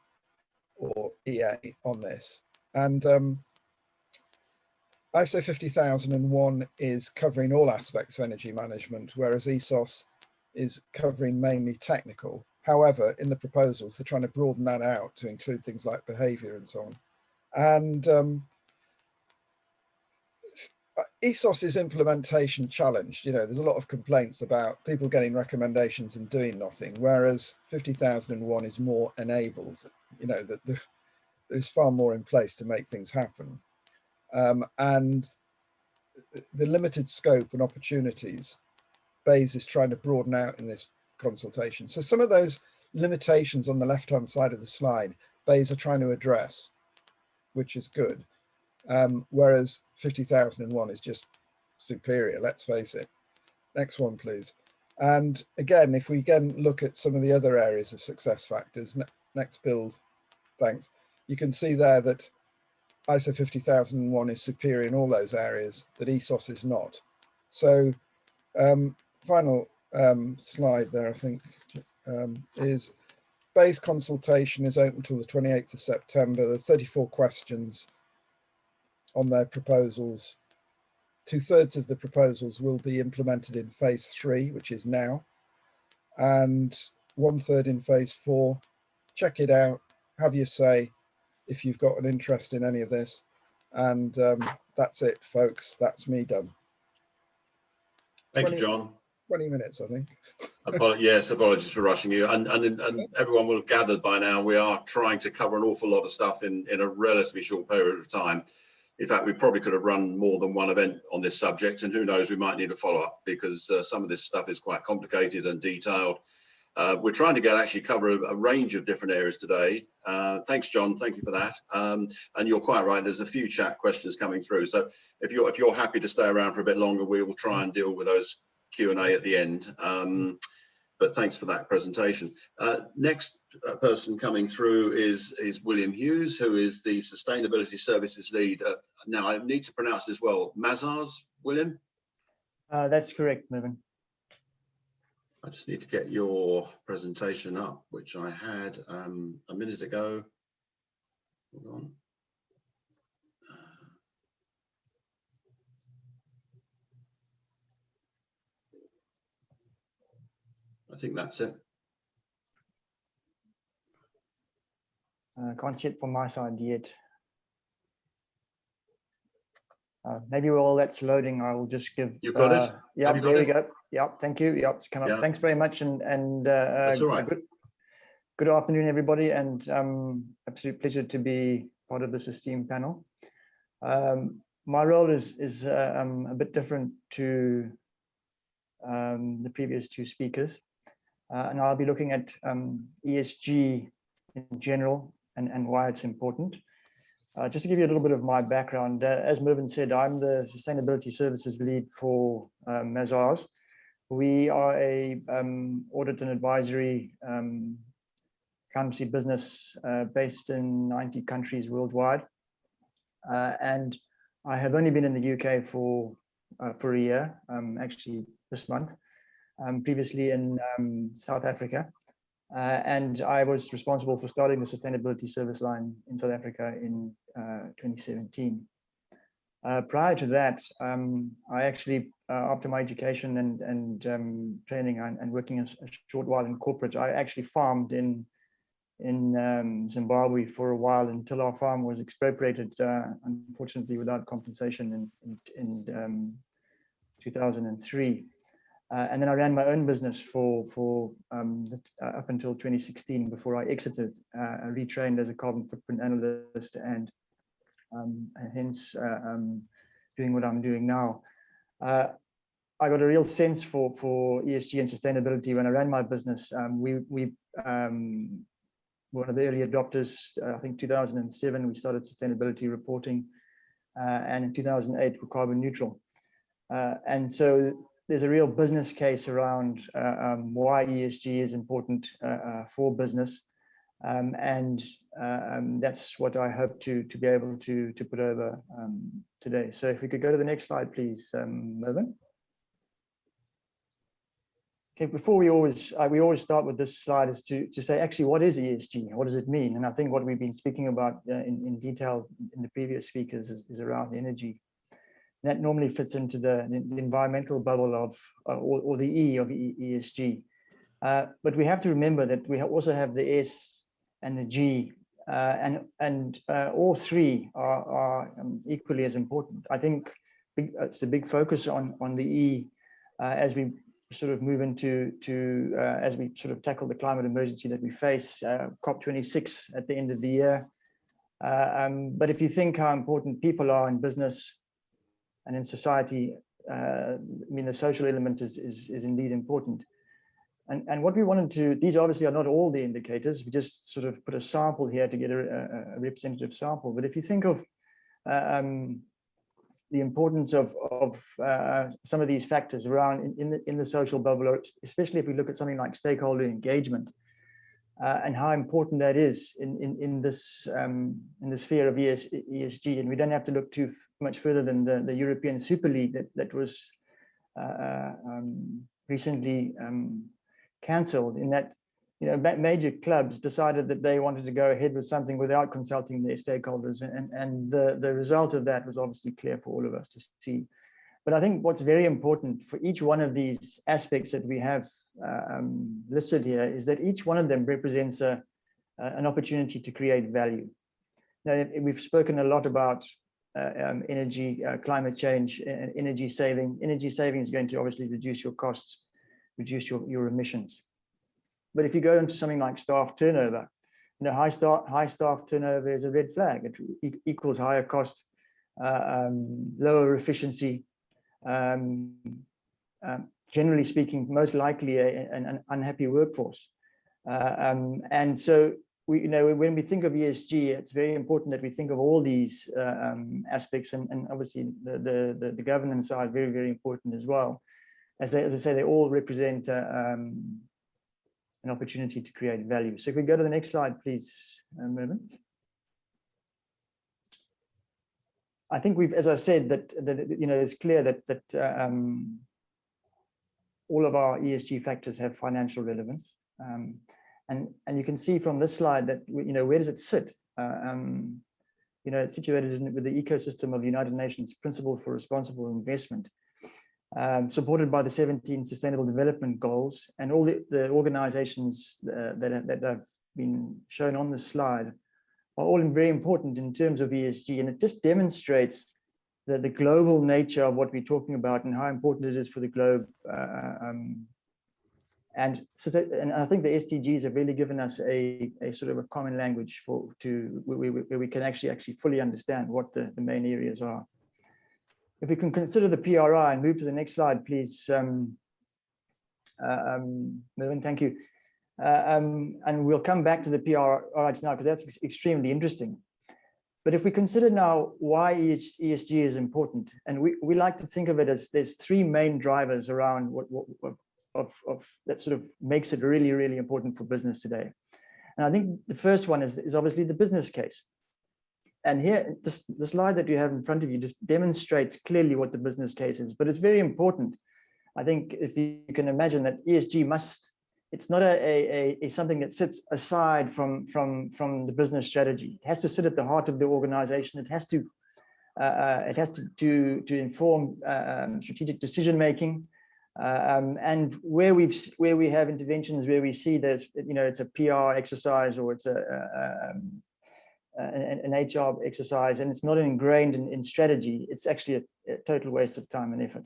or EA on this. And ISO 50001 is covering all aspects of energy management, whereas ESOS is covering mainly technical. However, in the proposals, they're trying to broaden that out to include things like behavior and so on. And ESOS is implementation challenged. You know, there's a lot of complaints about people getting recommendations and doing nothing, whereas 50,001 is more enabled. You know, that there's far more in place to make things happen. And the limited scope and opportunities, BASE is trying to broaden out in this consultation. So some of those limitations on the left-hand side of the slide, BASE are trying to address, which is good. Whereas 50,001 is just superior, let's face it. Next one, please. And again, if we again look at some of the other areas of success factors, next build, thanks. You can see there that ISO 50001 is superior in all those areas, that ESOS is not. So final slide there, I think, is BASE consultation is open until the 28th of September. There are 34 questions on their proposals. 2/3 of the proposals will be implemented in phase 3, which is now, and 1/3 in phase 4. Check it out, have your say if you've got an interest in any of this. And that's it, folks. That's me done. Thank you, John. 20 minutes, I think. Yes, apologies for rushing you. And everyone will have gathered by now, we are trying to cover an awful lot of stuff in a relatively short period of time. In fact, we probably could have run more than one event on this subject, and who knows, we might need a follow-up because some of this stuff is quite complicated and detailed. We're trying to actually cover a range of different areas today. Thanks, John. Thank you for that. And you're quite right. There's a few chat questions coming through. So if you're happy to stay around for a bit longer, we will try and deal with those Q&A at the end. But thanks for that presentation. Next person coming through is William Hughes, who is the Sustainability Services Lead. Now, I need to pronounce this well. Mazars, William? That's correct, Mervyn. I just need to get your presentation up, which I had a minute ago. Hold on. I think that's it. Can't see it from my side yet. Maybe while that's loading, I will just give. You got it? Yeah, there we go. Yep, thank you. Yep, it's come up. Yeah. Thanks very much, and That's all right. Good afternoon, everybody, and absolute pleasure to be part of this esteemed panel. My role is a bit different to the previous two speakers. and I'll be looking at ESG in general and why it's important. Just to give you a little bit of my background, as Mervyn said, I'm the Sustainability Services Lead for Mazars. We are a audit and advisory accountancy business based in 90 countries worldwide. And I have only been in the UK for a year, actually this month, previously in South Africa. And I was responsible for starting the sustainability service line in South Africa in 2017. Prior to that, I actually, after my education and training and working a short while in corporate, I actually farmed in Zimbabwe for a while until our farm was expropriated, unfortunately without compensation in 2003. And then I ran my own business for up until 2016 before I exited, retrained as a carbon footprint analyst and hence doing what I'm doing now. I got a real sense for ESG and sustainability when I ran my business. We one of the early adopters, I think 2007, we started sustainability reporting, and in 2008 we're carbon neutral. And so there's a real business case around why ESG is important for business. And that's what I hope to be able to put over today. So if we could go to the next slide, please, Mervyn. Okay, before we always start with this slide is to say, actually, what is ESG? What does it mean? And I think what we've been speaking about in detail in the previous speakers is around energy. That normally fits into the environmental bubble of, or the E of ESG. But we have to remember that we also have the S and the G, and all three are equally as important. I think it's a big focus on the E as we sort of move into as we sort of tackle the climate emergency that we face, COP26 at the end of the year. But if you think how important people are in business and in society, I mean, the social element is indeed important. And what we wanted to, these obviously are not all the indicators, we just sort of put a sample here to get a representative sample. But if you think of the importance of some of these factors around in the social bubble, especially if we look at something like stakeholder engagement, and how important that is in the sphere of ESG. And we don't have to look too much further than the European Super League that was recently cancelled, in that, you know, major clubs decided that they wanted to go ahead with something without consulting their stakeholders, and the result of that was obviously clear for all of us to see. But I think what's very important for each one of these aspects that we have listed here is that each one of them represents an opportunity to create value. Now, we've spoken a lot about energy, climate change, and energy saving. Energy saving is going to obviously reduce your costs, reduce your emissions. But if you go into something like staff turnover, you know, high staff turnover is a red flag. It equals higher cost, lower efficiency, generally speaking, most likely an unhappy workforce. And so you know, when we think of ESG, it's very important that we think of all these aspects, and obviously the governance side very, very important as well. As I say, they all represent an opportunity to create value. So if we go to the next slide, please, Mervyn. I think we've, as I said, that you know, it's clear that all of our ESG factors have financial relevance, and you can see from this slide that, you know, where does it sit? You know, it's situated with the ecosystem of the United Nations Principle for Responsible Investment, supported by the 17 Sustainable Development Goals, and all the organizations that have been shown on this slide are all very important in terms of ESG. And it just demonstrates the global nature of what we're talking about and how important it is for the globe. And I think the SDGs have really given us a sort of a common language where we can actually fully understand what the main areas are. If we can consider the PRI and move to the next slide, please, Mervyn, thank you. And we'll come back to the PRIs now, because that's extremely interesting. But if we consider now why ESG is important, and we like to think of it as there's three main drivers around of that sort of makes it really, really important for business today. And I think the first one is obviously the business case. And here, the slide that you have in front of you just demonstrates clearly what the business case is, but it's very important. I think if you can imagine that ESG it's not a something that sits aside from the business strategy. It has to sit at the heart of the organization. It has to inform strategic decision making. And where we have interventions where we see that it's a PR exercise or it's an HR exercise, and it's not ingrained in strategy, it's actually a total waste of time and effort.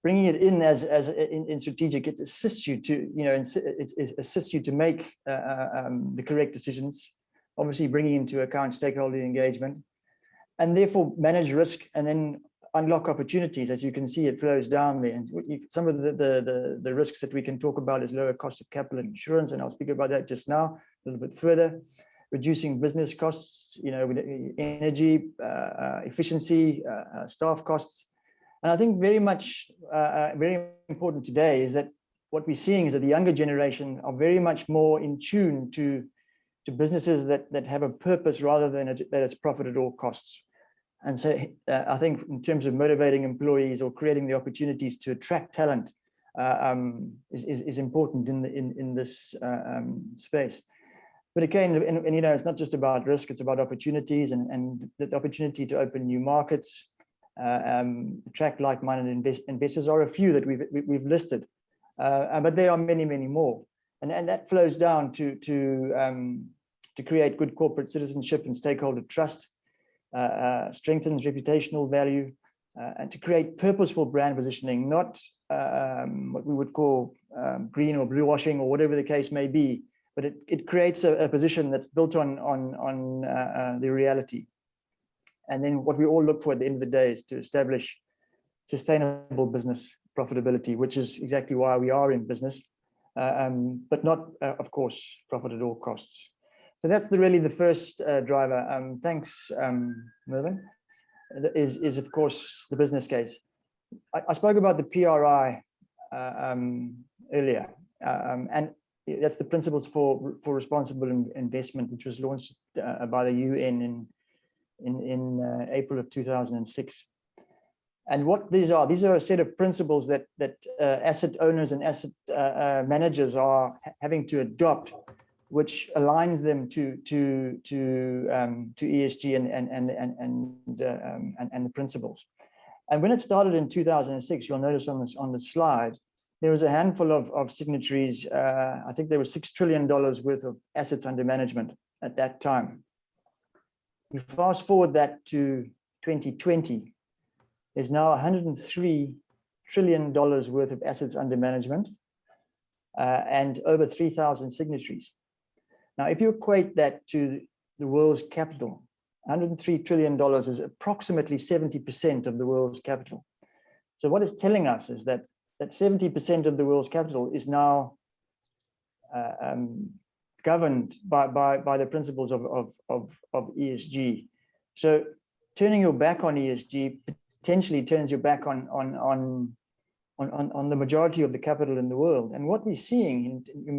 Bringing it in in strategic, it assists you to it assists you to make the correct decisions. Obviously, bringing into account stakeholder engagement, and therefore manage risk and then unlock opportunities. As you can see, it flows down there. And some of the risks that we can talk about is lower cost of capital and insurance, and I'll speak about that just now a little bit further. Reducing business costs, energy, efficiency, staff costs. And I think very important today is that what we're seeing is that the younger generation are very much more in tune to businesses that have a purpose rather than that it's profit at all costs. And so I think in terms of motivating employees or creating the opportunities to attract talent is important in this space. But again, and it's not just about risk, it's about opportunities and the opportunity to open new markets. Attract like-minded investors are a few that we've listed, but there are many, many more, and that flows down to create good corporate citizenship and stakeholder trust, strengthens reputational value, and to create purposeful brand positioning, not what we would call green or blue washing or whatever the case may be, but it creates a position that's built on the reality. And then what we all look for at the end of the day is to establish sustainable business profitability, which is exactly why we are in business, but not, of course, profit at all costs. So that's really the first driver. Thanks, Mervyn. Is of course the business case. I spoke about the PRI earlier, and that's the Principles for Responsible Investment, which was launched by the UN in April of 2006. And what these are a set of principles that asset owners and asset managers are having to adopt, which aligns them to ESG and the principles. And when it started in 2006, you'll notice on the slide, there was a handful of signatories. I think there was $6 trillion worth of assets under management at that time. You fast forward that to 2020, there's now $103 trillion worth of assets under management and over 3,000 signatories. Now, if you equate that to the world's capital, $103 trillion is approximately 70% of the world's capital. So what it's telling us is that 70% of the world's capital is now governed by the principles of ESG. So turning your back on ESG potentially turns your back on the majority of the capital in the world. And what we're seeing when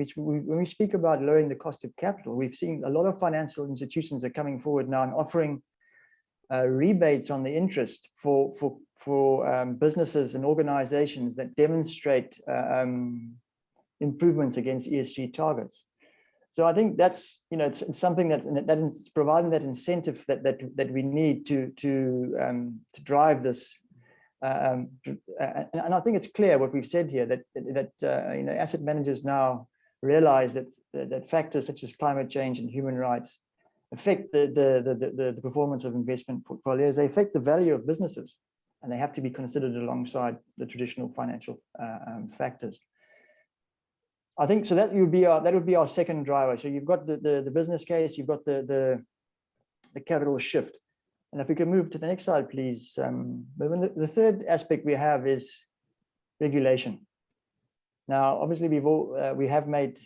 we speak about lowering the cost of capital, we've seen a lot of financial institutions are coming forward now and offering rebates on the interest for businesses and organizations that demonstrate improvements against ESG targets. So I think that's it's something that's providing that incentive that we need to drive this. And I think it's clear what we've said here that asset managers now realize that factors such as climate change and human rights affect the performance of investment portfolios. They affect the value of businesses, and they have to be considered alongside the traditional financial factors. I think so. That would be our second driver. So you've got the business case, you've got the capital shift. And if we can move to the next slide, please. The third aspect we have is regulation. Now, obviously, we have made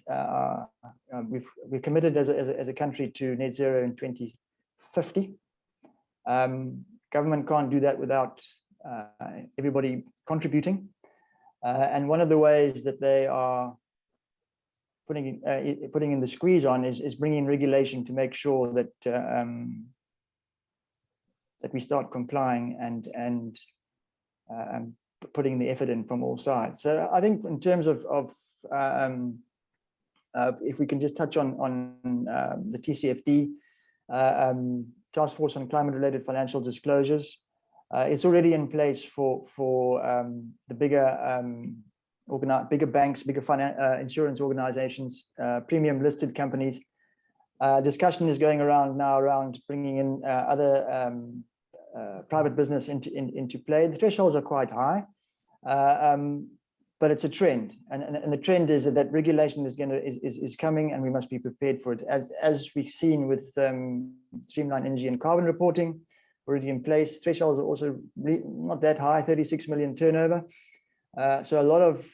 we've committed as a country to net zero in 2050. Government can't do that without everybody contributing, and one of the ways that they are putting in the squeeze on is bringing regulation to make sure that that we start complying and putting the effort in from all sides. So I think in terms of if we can just touch on the TCFD, Task Force on Climate-Related Financial Disclosures, it's already in place for the bigger banks, bigger insurance organizations, premium listed companies. Discussion is going around now around bringing in other private business into play. The thresholds are quite high, but it's a trend, and the trend is that regulation is coming, and we must be prepared for it. As we've seen with streamlined energy and carbon reporting already in place, thresholds are also not that high, 36 million turnover. So a lot of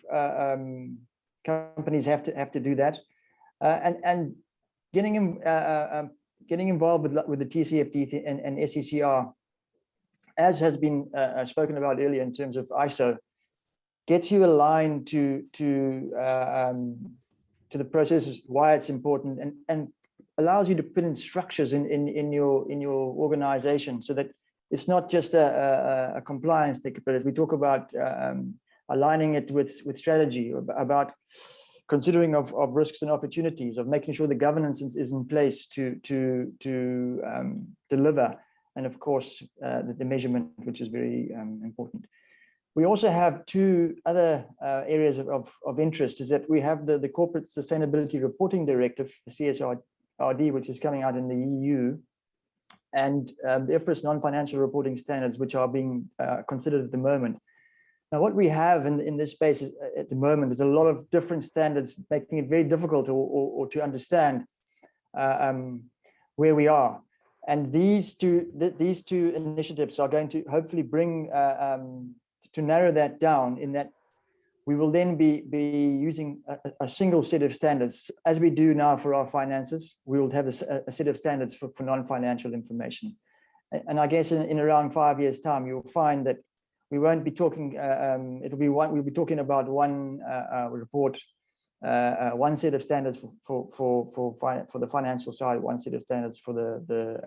companies have to do that, and getting involved with the TCFD and SECR, as has been spoken about earlier in terms of ISO, gets you aligned to the processes, why it's important, and allows you to put in structures in your organization, so that it's not just a compliance thing, but as we talk about aligning it with strategy, about considering of risks and opportunities, of making sure the governance is in place to deliver, and of course the measurement, which is very important. We also have two other areas of interest, is that we have the Corporate Sustainability Reporting Directive, the CSRD, which is coming out in the EU, and the IFRS non-financial reporting standards, which are being considered at the moment. Now, what we have in this space at the moment is a lot of different standards, making it very difficult or to understand where we are. And these two initiatives are going to hopefully bring to narrow that down, in that we will then be using a single set of standards, as we do now for our finances. We will have a set of standards for non-financial information. And I guess in around 5 years' time, you'll find that we won't be talking, we'll be talking about one report, one set of standards for the financial side, one set of standards for the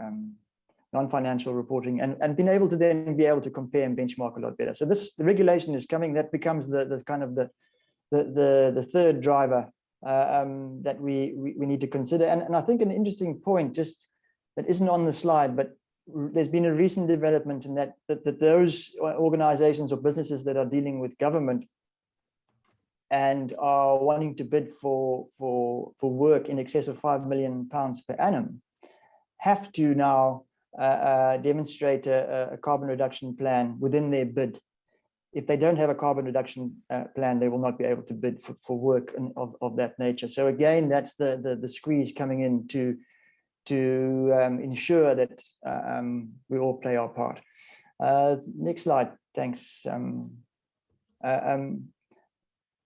non-financial reporting, and being able to then be able to compare and benchmark a lot better. So the regulation is coming. That becomes the kind of the third driver that we need to consider. And I think an interesting point, just that isn't on the slide, but there's been a recent development in that those organizations or businesses that are dealing with government and are wanting to bid for work in excess of £5 million per annum have to now demonstrate a carbon reduction plan within their bid. If they don't have a carbon reduction plan, they will not be able to bid for work of that nature. So again, that's the squeeze coming in to ensure that we all play our part. Next slide, thanks.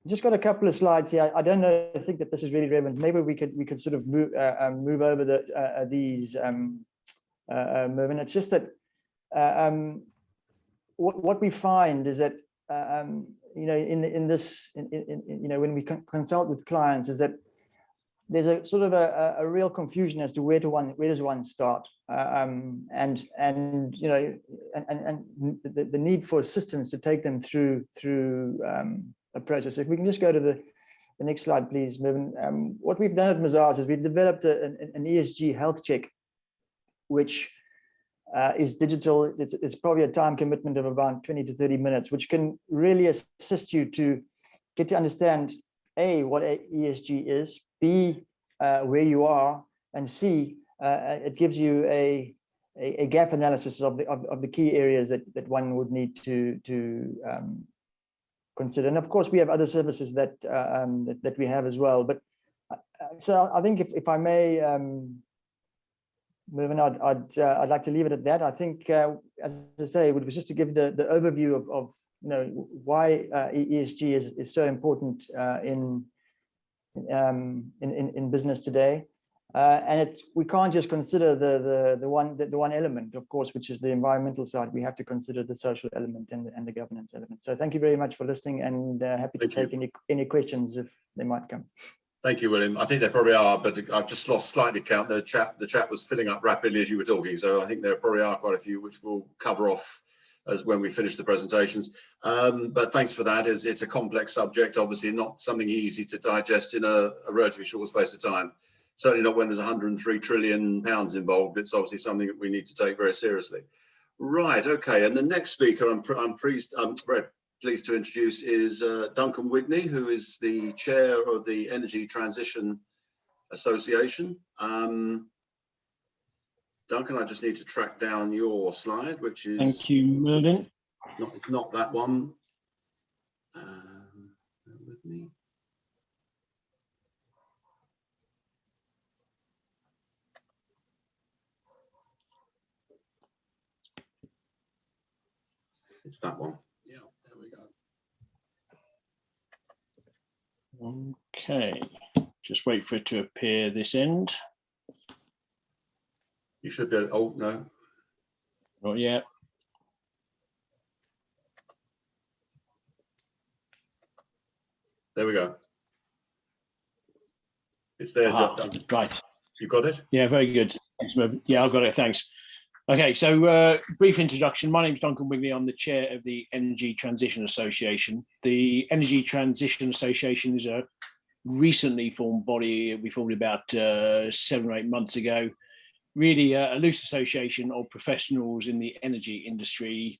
Just got a couple of slides here. I don't know. I think that this is really relevant. Maybe we could sort of move over these. Mervyn, it's just that what we find is that when we consult with clients, is that there's a sort of a real confusion as to where does one start, and the need for assistance to take them through a process. If we can just go to the next slide, please, Mervyn. What we've done at Mazars is we've developed an ESG health check, which is digital. It's probably a time commitment of about 20 to 30 minutes, which can really assist you to get to understand A, what ESG is, B, where you are, and C, it gives you a gap analysis of the key areas that one would need to consider. And of course, we have other services that we have as well. But so I think if I may, Mervyn, I'd like to leave it at that. I think, as I say, it was just to give the overview of why ESG is so important in business today. And we can't just consider the one element, of course, which is the environmental side. We have to consider the social element and the governance element. So thank you very much for listening, and happy to take any questions if they might come. Thank you, William. I think there probably are, but I've just lost slightly count. The chat was filling up rapidly as you were talking, so I think there probably are quite a few which we'll cover off as when we finish the presentations. But thanks for that. It's a complex subject, obviously not something easy to digest in a relatively short space of time. Certainly not when there's 103 trillion pounds involved. It's obviously something that we need to take very seriously. Right, okay, and the next speaker I'm very pleased to introduce is Duncan Wigney, who is the chair of the Energy Transition Association. Duncan, I just need to track down your slide, which is... Thank you, Merlin. It's not that one. Bear with me. It's that one. Yeah, there we go. Okay, just wait for it to appear this end. You should be able to, oh, no. Not yet. There we go. It's there, right. You got it? Yeah, very good. Yeah, I've got it, thanks. Okay, so brief introduction. My name is Duncan Wigney. I'm the chair of the Energy Transition Association. The Energy Transition Association is a recently formed body. We formed about 7 or 8 months ago. Really a loose association of professionals in the energy industry,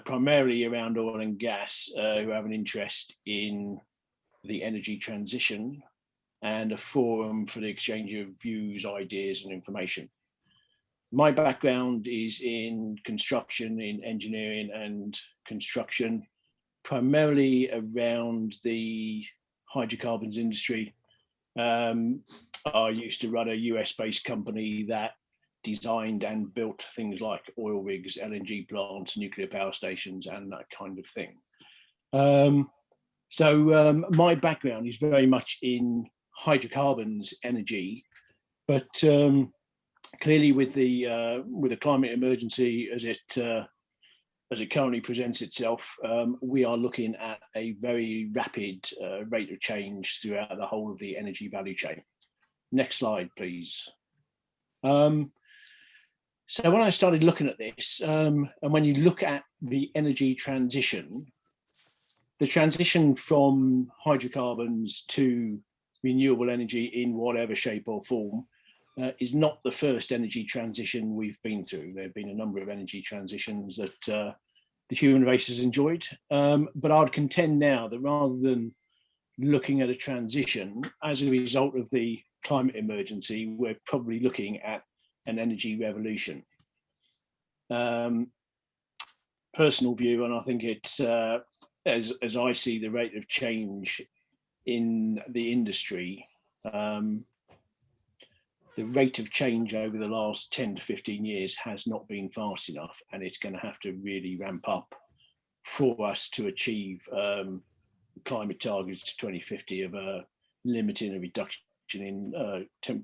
primarily around oil and gas, who have an interest in the energy transition, and a forum for the exchange of views, ideas, and information. My background is in construction, in engineering and construction, primarily around the hydrocarbons industry. I used to run a US-based company that designed and built things like oil rigs, LNG plants, nuclear power stations, and that kind of thing. So my background is very much in hydrocarbons energy, but clearly with the climate emergency as it currently presents itself, we are looking at a very rapid rate of change throughout the whole of the energy value chain. Next slide, please. So when I started looking at this, and when you look at the energy transition, the transition from hydrocarbons to renewable energy in whatever shape or form is not the first energy transition we've been through. There have been a number of energy transitions that the human race has enjoyed, but I'd contend now that rather than looking at a transition as a result of the climate emergency, we're probably looking at an energy revolution. Personal view, and I think it's as I see the rate of change in the industry, the rate of change over the last 10 to 15 years has not been fast enough, and it's going to have to really ramp up for us to achieve climate targets to 2050 of limiting a reduction in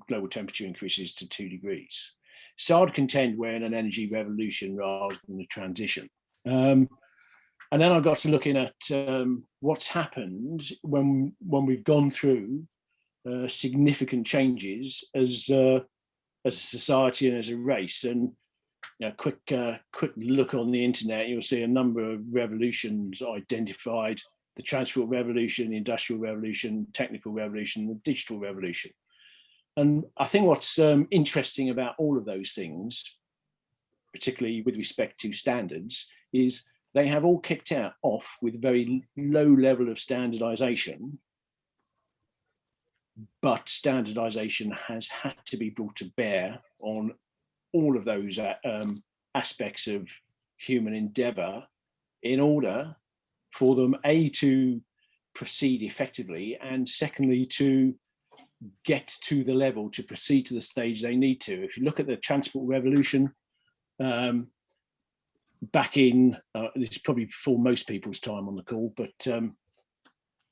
global temperature increases to 2 degrees. So I'd contend we're in an energy revolution rather than a transition. And then I got to looking at what's happened when we've gone through significant changes as a society and as a race. And quick look on the internet, you'll see a number of revolutions identified: the transport revolution, the industrial revolution, technical revolution, the digital revolution. And I think what's interesting about all of those things, particularly with respect to standards, is they have all kicked off with very low level of standardization, but standardization has had to be brought to bear on all of those aspects of human endeavor in order for them, A, to proceed effectively, and secondly, to get to the level, to proceed to the stage they need to. If you look at the transport revolution, back in, this is probably before most people's time on the call, but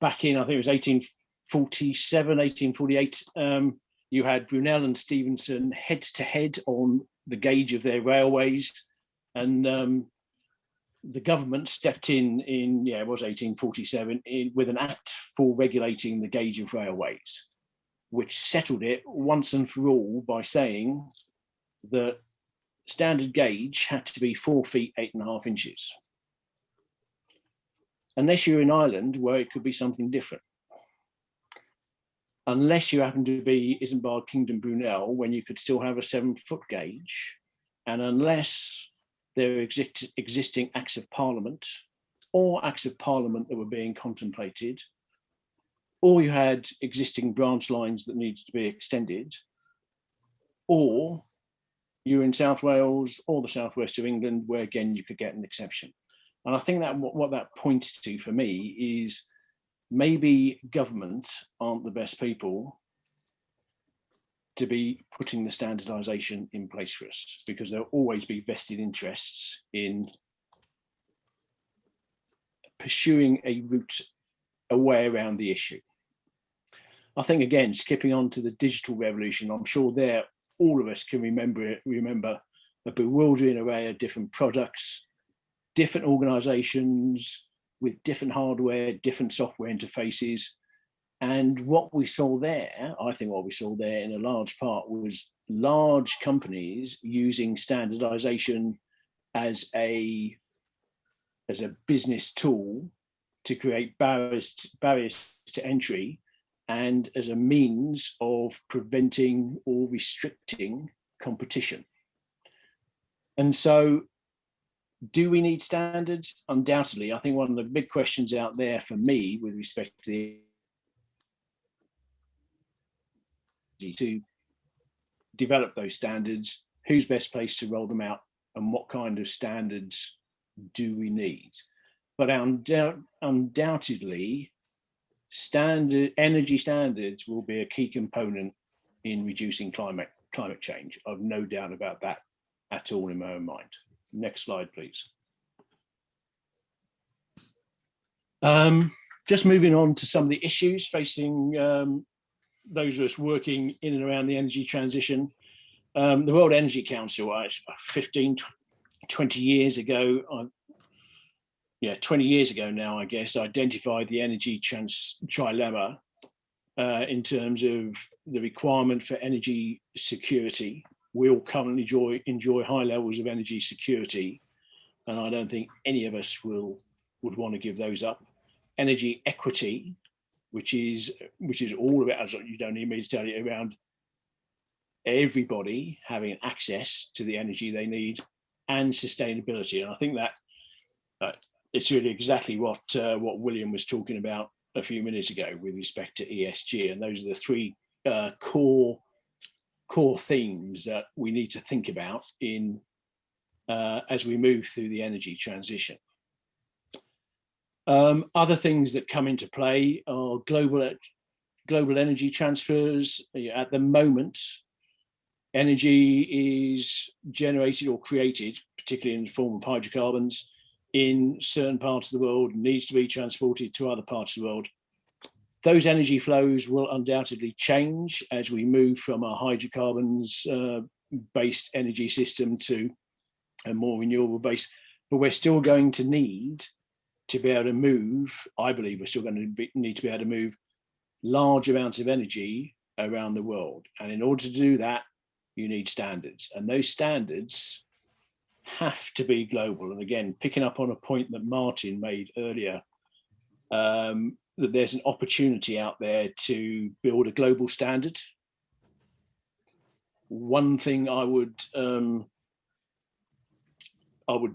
back in, I think it was 1847, 1848, you had Brunel and Stevenson head to head on the gauge of their railways, and the government stepped in it was 1847, with an act for regulating the gauge of railways, which settled it once and for all by saying that standard gauge had to be 4 feet 8.5 inches. Unless you're in Ireland, where it could be something different. Unless you happen to be Isambard Kingdom Brunel, when you could still have a 7-foot gauge, and unless there are existing acts of parliament or acts of parliament that were being contemplated, or you had existing branch lines that needed to be extended, or you're in South Wales or the southwest of England, where again you could get an exception. And I think that what that points to for me is maybe government aren't the best people to be putting the standardization in place for us, because there'll always be vested interests in pursuing a route, a way around the issue. I think, again, skipping on to the digital revolution, I'm sure there all of us can remember a bewildering array of different products, different organizations with different hardware, different software interfaces. And what we saw there, I think what we saw there in a large part, was large companies using standardization as a business tool to create barriers to entry, and as a means of preventing or restricting competition. And so, do we need standards? Undoubtedly. I think one of the big questions out there for me with respect to develop those standards, who's best placed to roll them out, and what kind of standards do we need? But undoubtedly, energy standards will be a key component in reducing climate change. I've no doubt about that at all in my own mind. Next slide, please. Just moving on to some of the issues facing those of us working in and around the energy transition. The World Energy Council, 20 years ago, 20 years ago now, I guess, identified the energy trilemma in terms of the requirement for energy security. We all currently enjoy high levels of energy security, and I don't think any of us would want to give those up. Energy equity, which is all about, as you don't need me to tell you, around everybody having access to the energy they need, and sustainability. And I think that it's really exactly what William was talking about a few minutes ago with respect to ESG, and those are the three core themes that we need to think about in as we move through the energy transition. Other things that come into play are global energy transfers. At the moment, energy is generated or created, particularly in the form of hydrocarbons, in certain parts of the world, needs to be transported to other parts of the world. Those energy flows will undoubtedly change as we move from a hydrocarbons based energy system to a more renewable base, but we're still going to need to be able to move, I believe we're still going to need to be able to move large amounts of energy around the world. And in order to do that, you need standards, and those standards have to be global. And again, picking up on a point that Martin made earlier, that there's an opportunity out there to build a global standard. One thing I would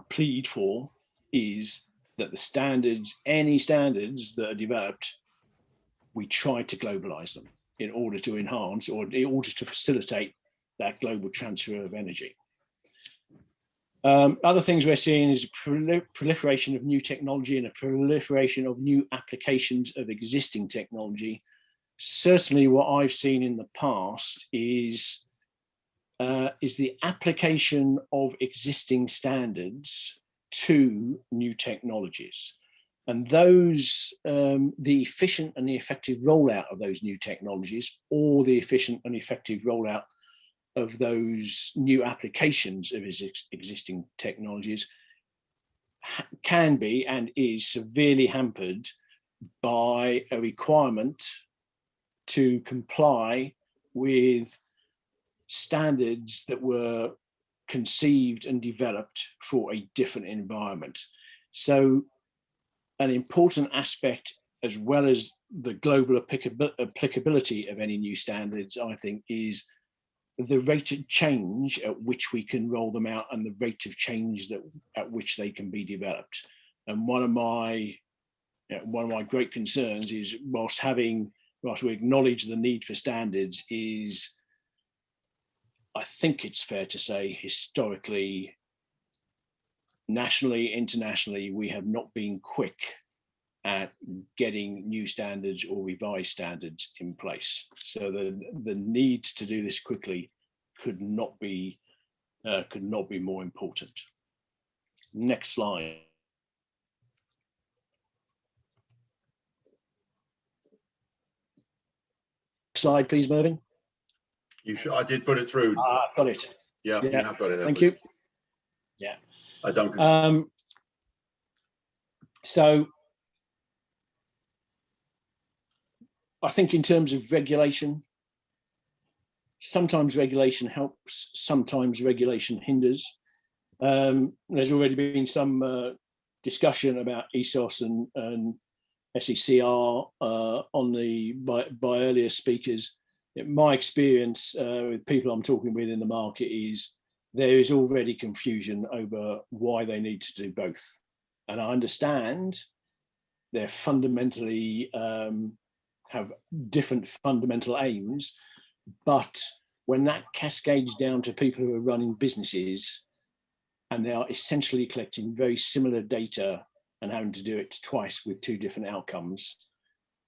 plead for is that the standards, any standards that are developed, we try to globalize them in order to enhance or in order to facilitate that global transfer of energy. Other things we're seeing is proliferation of new technology and a proliferation of new applications of existing technology. Certainly what I've seen in the past is the application of existing standards to new technologies. And those, the efficient and the effective rollout of those new technologies, or the efficient and effective rollout of those new applications of existing technologies, can be and is severely hampered by a requirement to comply with standards that were conceived and developed for a different environment. So an important aspect, as well as the global applicability of any new standards, I think, is the rate of change at which we can roll them out and the rate of change at which they can be developed. And one of my great concerns is, whilst we acknowledge the need for standards, is, I think it's fair to say, historically, nationally, internationally, we have not been quick at getting new standards or revised standards in place. So the need to do this quickly could not be more important. Next slide. Slide, please, Mervyn. You should. I did put it through. Got it. Yeah, you have got it. Thank you. Yeah. Duncan. So I think in terms of regulation, sometimes regulation helps, sometimes regulation hinders. There's already been some discussion about ESOS and SECR by earlier speakers. My experience with people I'm talking with in the market is there is already confusion over why they need to do both. And I understand they're fundamentally have different fundamental aims, but when that cascades down to people who are running businesses and they are essentially collecting very similar data and having to do it twice with two different outcomes,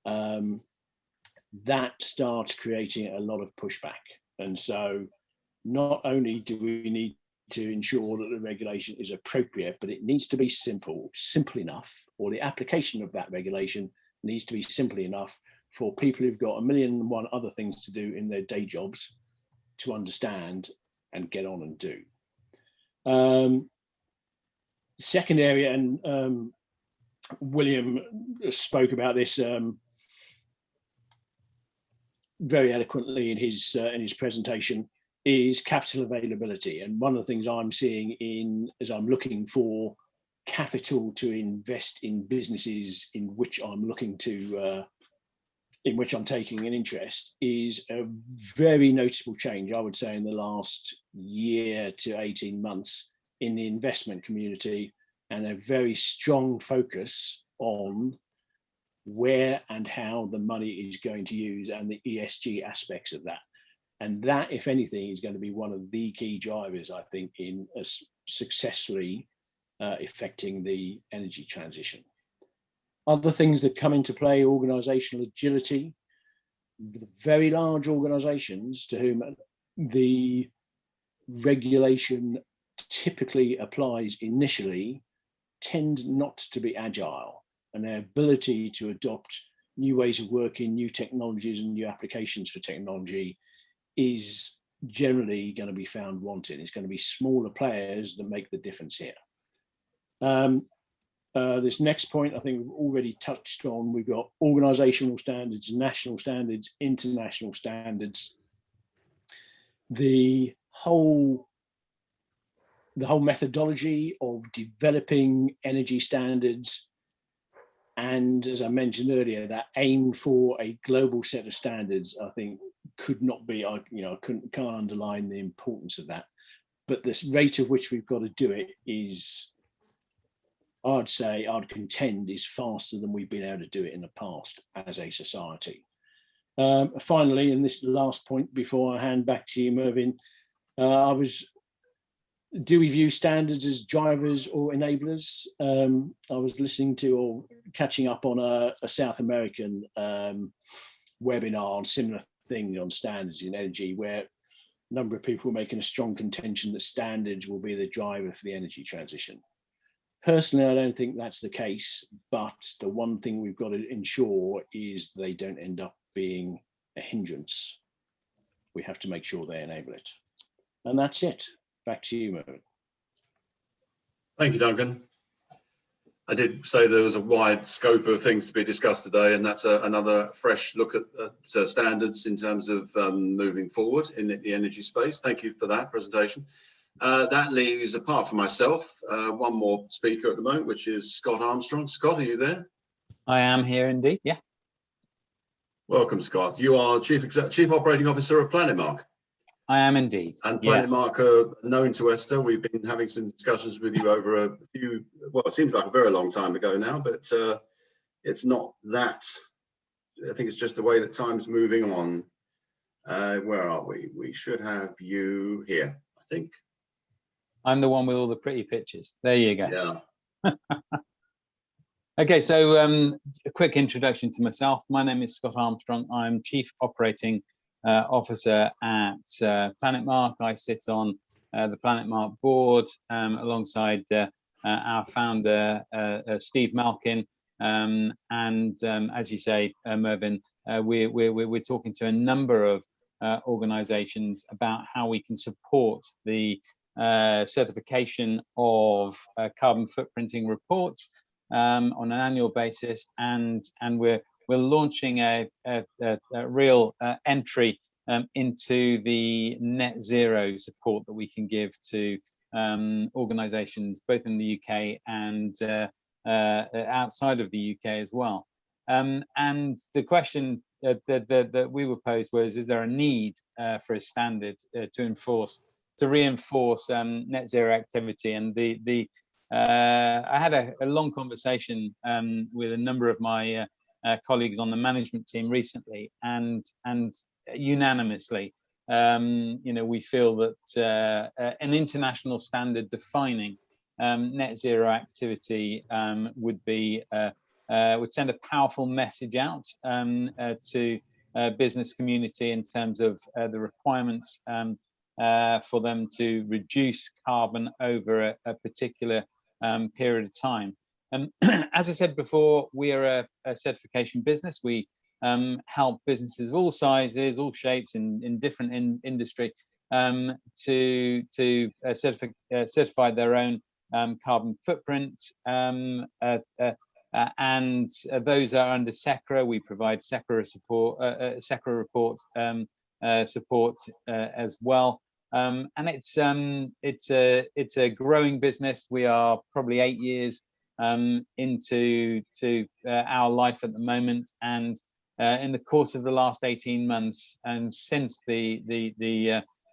that starts creating a lot of pushback. And so not only do we need to ensure that the regulation is appropriate, but it needs to be simple enough, or the application of that regulation needs to be simple enough for people who've got 1,000,001 other things to do in their day jobs to understand and get on and do. Second area, and William spoke about this very eloquently in his presentation, is capital availability. And one of the things I'm seeing as I'm looking for capital to invest in businesses in which I'm looking to, in which I'm taking an interest, is a very noticeable change, I would say, in the last year to 18 months in the investment community, and a very strong focus on where and how the money is going to use and the ESG aspects of that. And that, if anything, is going to be one of the key drivers, I think, in successfully effecting the energy transition. Other things that come into play: organizational agility. The very large organizations to whom the regulation typically applies initially tend not to be agile, and their ability to adopt new ways of working, new technologies and new applications for technology is generally going to be found wanting. It's going to be smaller players that make the difference here. This next point, I think we've already touched on. We've got organizational standards, national standards, international standards. The whole methodology of developing energy standards, and as I mentioned earlier, that aim for a global set of standards, I think could not be, can't underline the importance of that. But this rate at which we've got to do it is, I'd contend, is faster than we've been able to do it in the past as a society. Finally, and this last point before I hand back to you, Mervyn, do we view standards as drivers or enablers? I was listening to or catching up on a South American webinar on similar things on standards in energy, where a number of people were making a strong contention that standards will be the driver for the energy transition. Personally, I don't think that's the case, but the one thing we've got to ensure is they don't end up being a hindrance. We have to make sure they enable it. And that's it. Back to you, Mervyn. Thank you, Duncan. I did say there was a wide scope of things to be discussed today, and that's another fresh look at standards in terms of moving forward in the energy space. Thank you for that presentation. That leaves, apart from myself, one more speaker at the moment, which is Scott Armstrong. Scott, are you there? I am here indeed, yeah. Welcome, Scott. You are Chief Operating Officer of PlanetMark. I am indeed. And yes. PlanetMark are known to ESTA. We've been having some discussions with you over a few, well, it seems like a very long time ago now, but it's not that. I think it's just the way that time's moving on. Where are we? We should have you here, I think. I'm the one with all the pretty pictures. There you go. Yeah. Okay, so a quick introduction to myself. My name is Scott Armstrong. I'm Chief Operating Officer at PlanetMark. I sit on the PlanetMark board alongside our founder, Steve Malkin. And as you say, Mervyn, we're talking to a number of organizations about how we can support the certification of carbon footprinting reports on an annual basis, and we're launching a real entry into the net zero support that we can give to organizations both in the UK and outside of the UK as well. And the question that we were posed was, is there a need for a standard to reinforce net zero activity? And I had a long conversation with a number of my colleagues on the management team recently, and unanimously, we feel that an international standard defining net zero activity would send a powerful message out to business community in terms of the requirements for them to reduce carbon over a particular period of time. As I said before, we are a certification business. We help businesses of all sizes, all shapes, in different industry to certify their own carbon footprint. And those are under SECRA. We provide SECRA support, SECRA report support as well. And it's a growing business. We are probably 8 years into our life at the moment, and in the course of the last 18 months and since the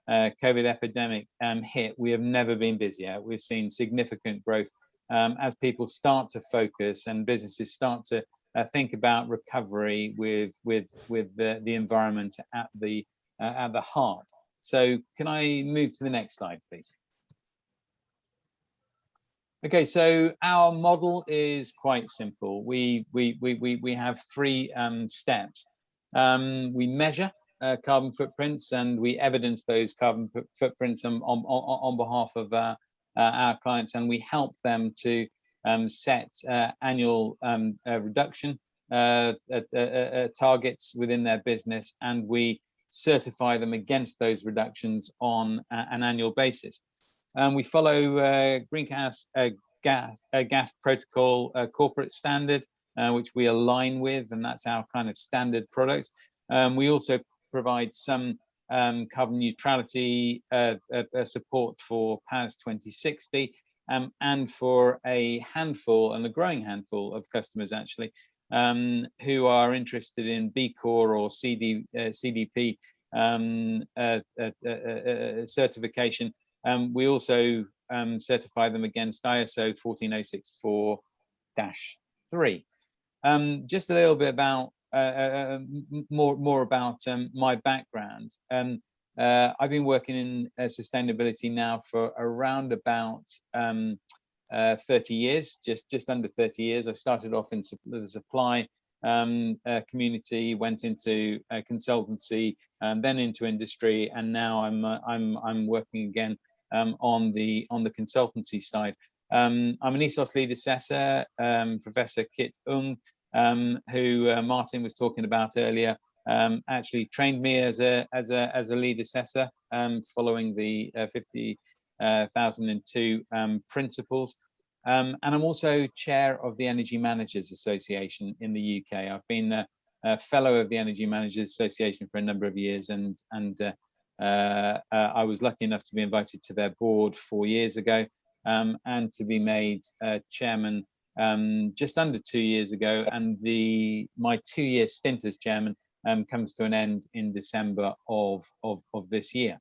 COVID epidemic hit, we have never been busier. We've seen significant growth as people start to focus and businesses start to think about recovery with the environment at the heart. So can I move to the next slide, please? Okay, so our model is quite simple. We have three steps. We measure carbon footprints, and we evidence those carbon footprints on behalf of our clients, and we help them to set annual reduction targets within their business, and we certify them against those reductions on an annual basis. We follow greenhouse gas protocol corporate standard, which we align with, and that's our kind of standard product. We also provide some carbon neutrality support for PAS 2060, and for a handful, and a growing handful of customers actually, who are interested in B Corp or CDP certification. We also certify them against ISO 14064-3. Just a little bit about more about my background. I've been working in sustainability now for around about 30 years, just under 30 years. I started off in the supply community, went into consultancy, then into industry, and now I'm working again on the consultancy side. I'm an ESOS lead assessor, Professor Kit Ung, who Martin was talking about earlier, actually trained me as a lead assessor, following the 50,002 principles. And I'm also chair of the Energy Managers Association in the UK. I've been a fellow of the Energy Managers Association for a number of years, and I was lucky enough to be invited to their board 4 years ago, and to be made chairman just under 2 years ago. And my 2-year stint as chairman comes to an end in December of this year.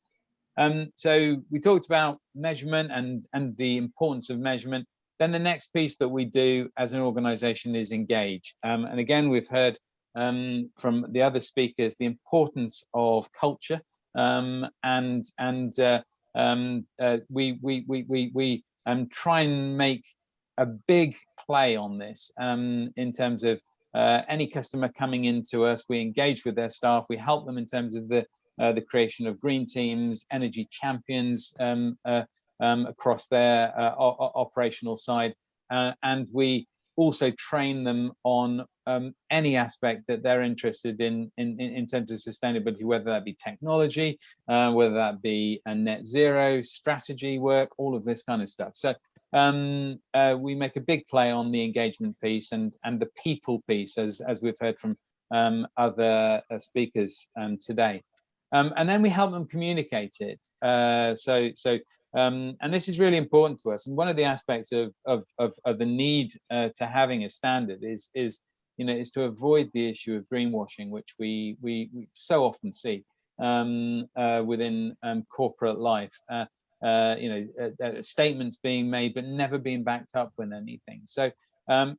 So we talked about measurement and the importance of measurement. Then the next piece that we do as an organization is engage. And again, we've heard from the other speakers the importance of culture, we try and make a big play on this in terms of any customer coming into us. We engage with their staff. We help them in terms of the creation of green teams, energy champions across their operational side, and we also train them on any aspect that they're interested in terms of sustainability, whether that be technology, whether that be a net zero strategy work, all of this kind of stuff. So we make a big play on the engagement piece and the people piece, as we've heard from other speakers today. And then we help them communicate it. And this is really important to us. And one of the aspects of the need to having a standard is to avoid the issue of greenwashing, which we so often see within corporate life. Statements being made but never being backed up with anything. So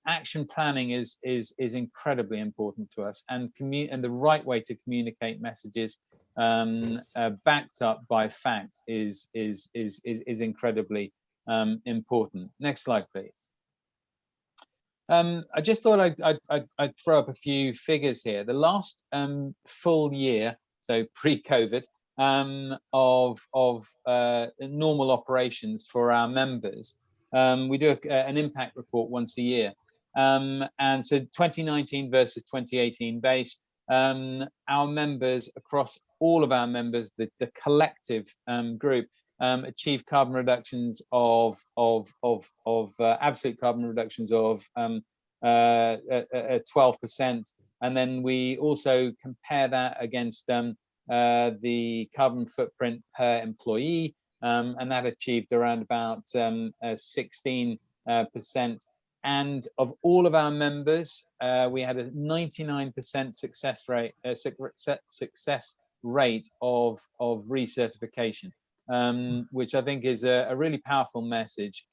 action planning is incredibly important to us, and the right way to communicate messages backed up by fact is incredibly important. Next slide, please. I just thought I'd throw up a few figures here. The last full year, so pre-COVID, of normal operations for our members, we do an impact report once a year, and so 2019 versus 2018 base. Our members, across all of our members, the collective group, achieved carbon reductions of absolute carbon reductions of 12%, and then we also compare that against the carbon footprint per employee, and that achieved around about 16%. And of all of our members, we had a 99% success rate of recertification, which I think is a really powerful message.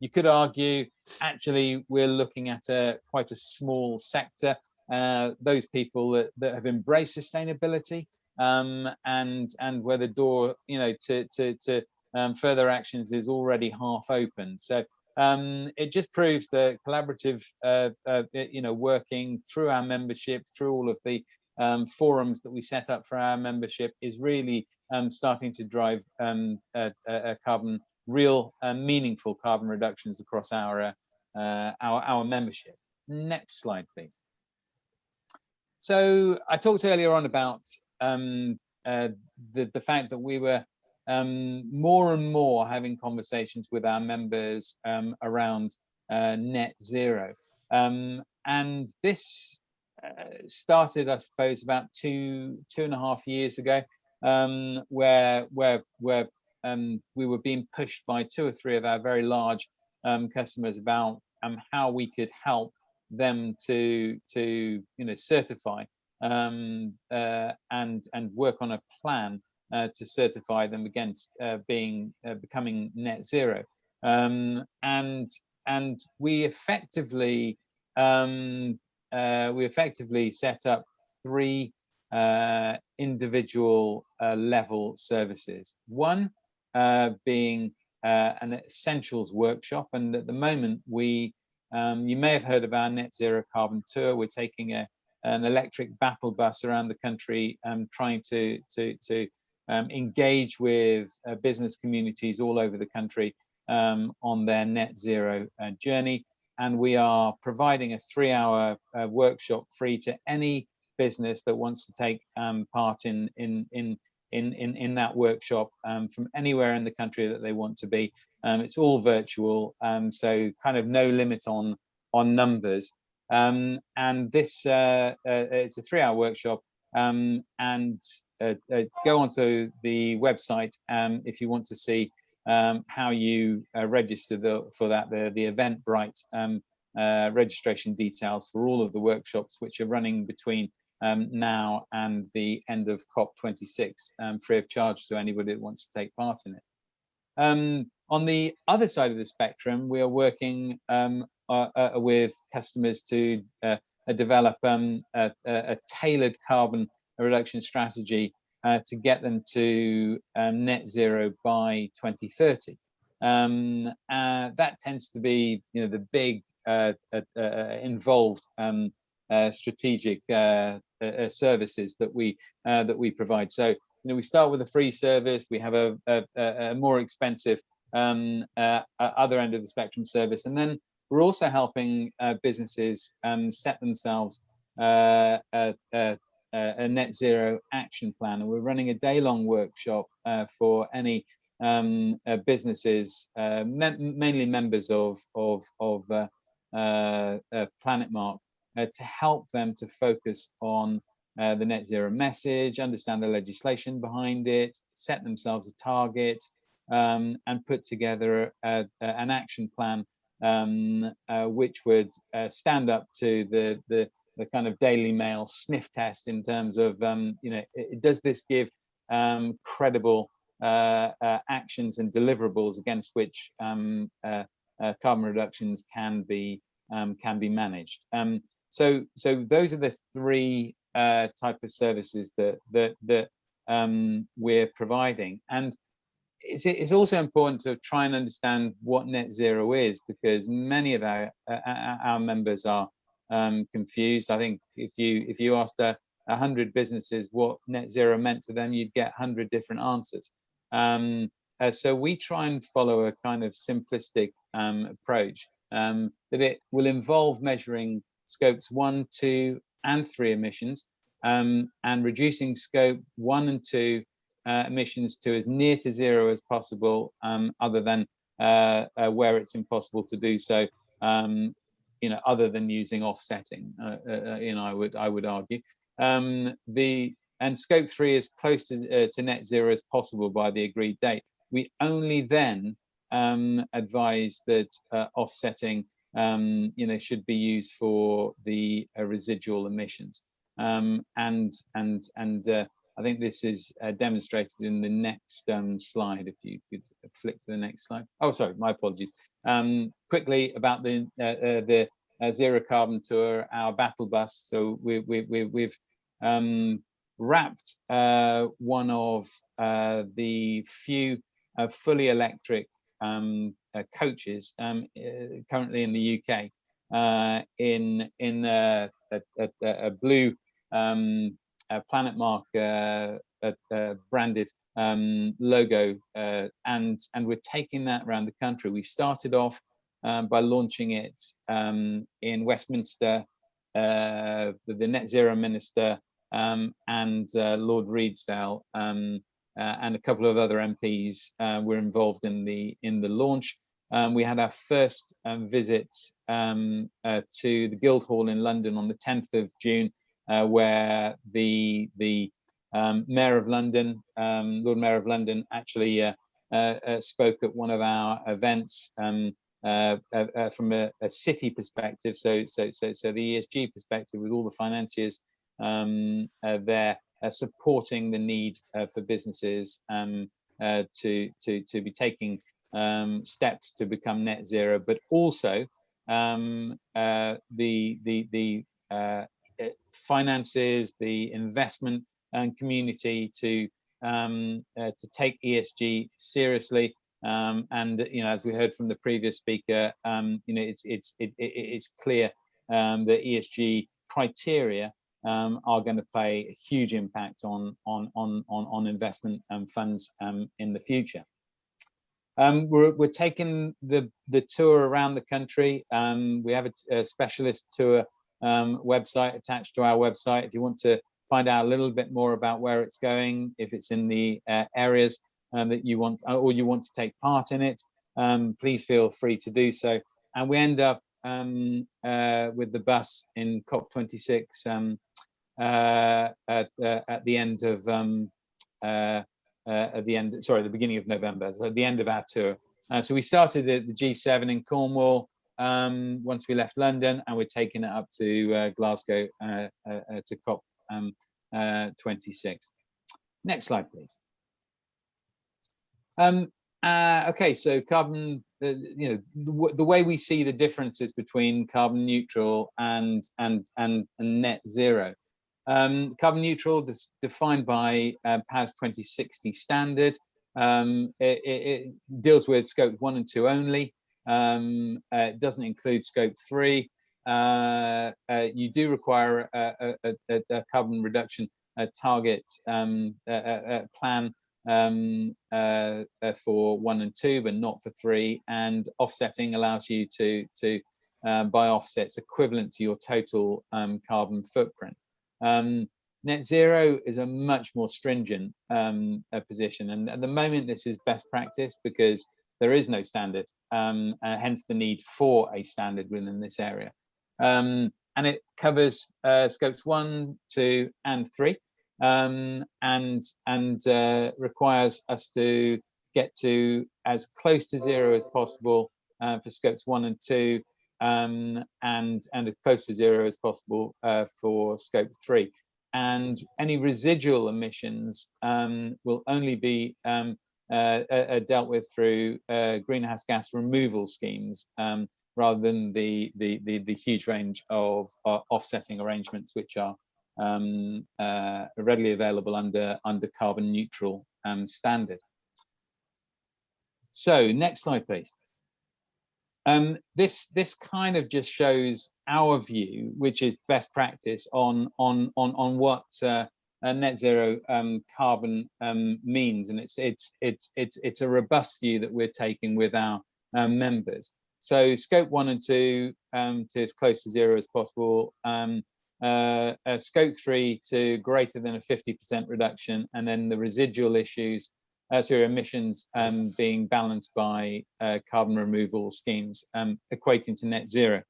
You could argue, actually, we're looking at quite a small sector, those people that have embraced sustainability, and where the door, to further actions is already half open. So it just proves the collaborative, working through our membership, through all of the forums that we set up for our membership, is really starting to drive real meaningful carbon reductions across our membership. Next slide, please. So I talked earlier on about the fact that we were more and more having conversations with our members around net zero, and this started, I suppose, about two and a half years ago, where we were being pushed by 2 or 3 of our very large customers about how we could help them to certify and work on a plan to certify them against becoming net zero, and we effectively set up 3 individual level services. One being an essentials workshop, and at the moment you may have heard of our net zero carbon tour. We're taking an electric battle bus around the country, trying to engage with business communities all over the country on their net zero journey. And we are providing a 3-hour workshop free to any business that wants to take part in that workshop from anywhere in the country that they want to be. It's all virtual, so kind of no limit on numbers. And this it's a 3-hour workshop. And go onto the website if you want to see how you register for that. The Eventbrite registration details for all of the workshops which are running between now and the end of COP26, free of charge to anybody that wants to take part in it. On the other side of the spectrum, we are working with customers to develop a tailored carbon reduction strategy to get them to net zero by 2030. That tends to be, the big involved strategic services that we provide. So, we start with a free service. We have a more expensive other end of the spectrum service, and then we're also helping businesses set themselves a net zero action plan, and we're running a day-long workshop for any businesses, mainly members of Planet Mark, to help them to focus on the net zero message, understand the legislation behind it, set themselves a target, and put together an action plan which would stand up to the kind of Daily Mail sniff test in terms of, does this give credible actions and deliverables against which carbon reductions can be managed. So those are the three type of services that we're providing. And it's also important to try and understand what net zero is, because many of our members are confused. I think if you asked 100 businesses what net zero meant to them, you'd get 100 different answers. So we try and follow a kind of simplistic approach that it will involve measuring scopes 1, 2, and 3 emissions, and reducing scope 1 and 2 emissions to as near to zero as possible, other than where it's impossible to do so, other than using offsetting, I would argue. And scope 3 is close to net zero as possible by the agreed date. We only then advise that offsetting should be used for the residual emissions. I think this is demonstrated in the next slide. If you could flick to the next slide. Oh, sorry, my apologies. Quickly about the Zero Carbon Tour, our battle bus. So we've wrapped one of the few fully electric coaches currently in the UK in a blue Planet Mark branded logo, and we're taking that around the country. We started off by launching it in Westminster. The Net Zero Minister and Lord Redesdale and a couple of other MPs were involved in the launch. We had our first visit to the Guildhall in London on the 10th of June, where the Mayor of London, Lord Mayor of London, actually spoke at one of our events from a city perspective. So the ESG perspective, with all the financiers there supporting the need for businesses to be taking steps to become net zero, but also the finances, the investment and community to take ESG seriously. And as we heard from the previous speaker, it's clear that ESG criteria are going to play a huge impact on investment funds in the future. We're taking the tour around the country. We have a specialist tour website attached to our website. If you want to find out a little bit more about where it's going, if it's in the areas that you want, or you want to take part in it, please feel free to do so. And we end up with the bus in COP26 at the end of the beginning of November, so at the end of our tour. So we started at the G7 in Cornwall once we left London, and we're taking it up to Glasgow to COP 26. Next slide, please. Okay, so carbon, the way we see the differences between carbon neutral and net zero. Carbon neutral is defined by PAS 2060 standard. It deals with scope 1 and 2 only. It doesn't include scope 3. You do require a carbon reduction target plan for 1 and 2, but not for 3. And offsetting allows you to buy offsets equivalent to your total carbon footprint. Net zero is a much more stringent position, and at the moment this is best practice because there is no standard, hence the need for a standard within this area. And it covers scopes 1, 2, and 3, and requires us to get to as close to zero as possible for scopes 1 and 2, and as close to zero as possible for scope 3. And any residual emissions will only be dealt with through greenhouse gas removal schemes, rather than the huge range of offsetting arrangements which are readily available under carbon neutral standard. So next slide, please. This kind of just shows our view, which is best practice on what net zero carbon means, and it's a robust view that we're taking with our members. So scope 1 and 2 to as close to zero as possible, scope 3 to greater than a 50% reduction, and then the residual issues, emissions being balanced by carbon removal schemes, equating to net zero.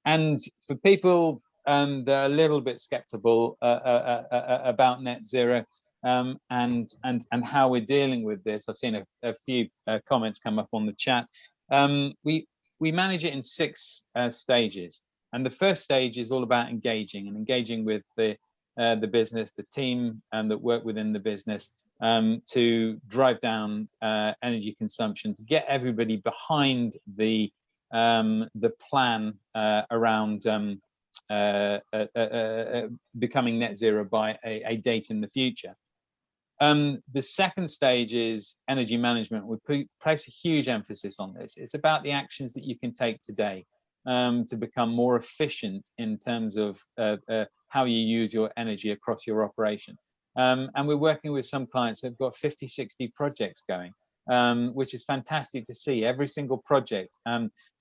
And for people that are a little bit skeptical about net zero and how we're dealing with this, I've seen a few comments come up on the chat. We manage it in 6 stages, and the first stage is all about engaging with the business, the team that work within the business, to drive down energy consumption, to get everybody behind the plan around becoming net zero by a date in the future. The second stage is energy management. We place a huge emphasis on this. It's about the actions that you can take today to become more efficient in terms of how you use your energy across your operation. And we're working with some clients that have got 50, 60 projects going, which is fantastic to see. Every single project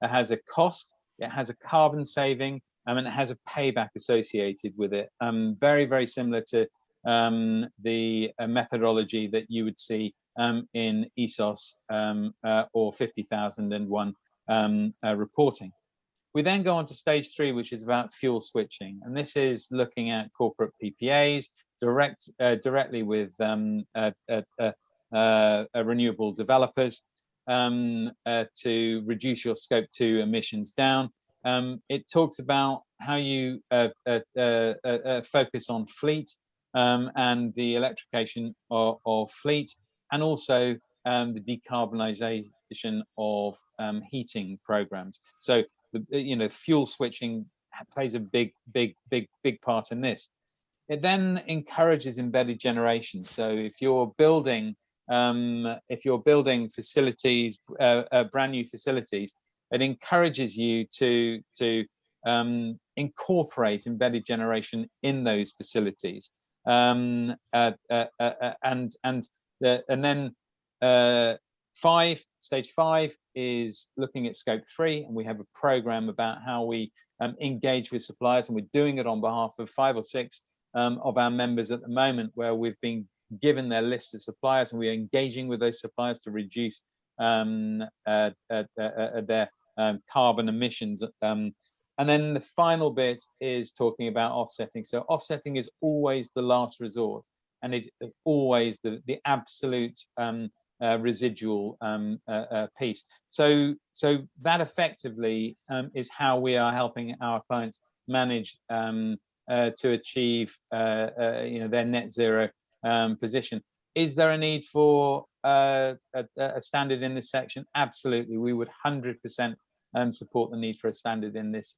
has a cost, it has a carbon saving, and it has a payback associated with it. Very, very similar to the methodology that you would see in ESOS or 50,001 reporting. We then go on to stage 3, which is about fuel switching, and this is looking at corporate PPAs directly with renewable developers to reduce your scope 2 emissions down. It talks about how you focus on fleet and the electrification of fleet, and also the decarbonisation of heating programs. So fuel switching plays a big part in this. It then encourages embedded generation. So if you're building facilities, brand new facilities, it encourages you to incorporate embedded generation in those facilities, and then Stage 5 is looking at scope 3, and we have a program about how we engage with suppliers, and we're doing it on behalf of 5 or 6 of our members at the moment, where we've been given their list of suppliers, and we're engaging with those suppliers to reduce their carbon emissions. And then the final bit is talking about offsetting. So offsetting is always the last resort, and it's always the absolute residual piece. So that effectively is how we are helping our clients manage to achieve their net zero position. Is there a need for a standard in this section? Absolutely, we would 100% support the need for a standard in this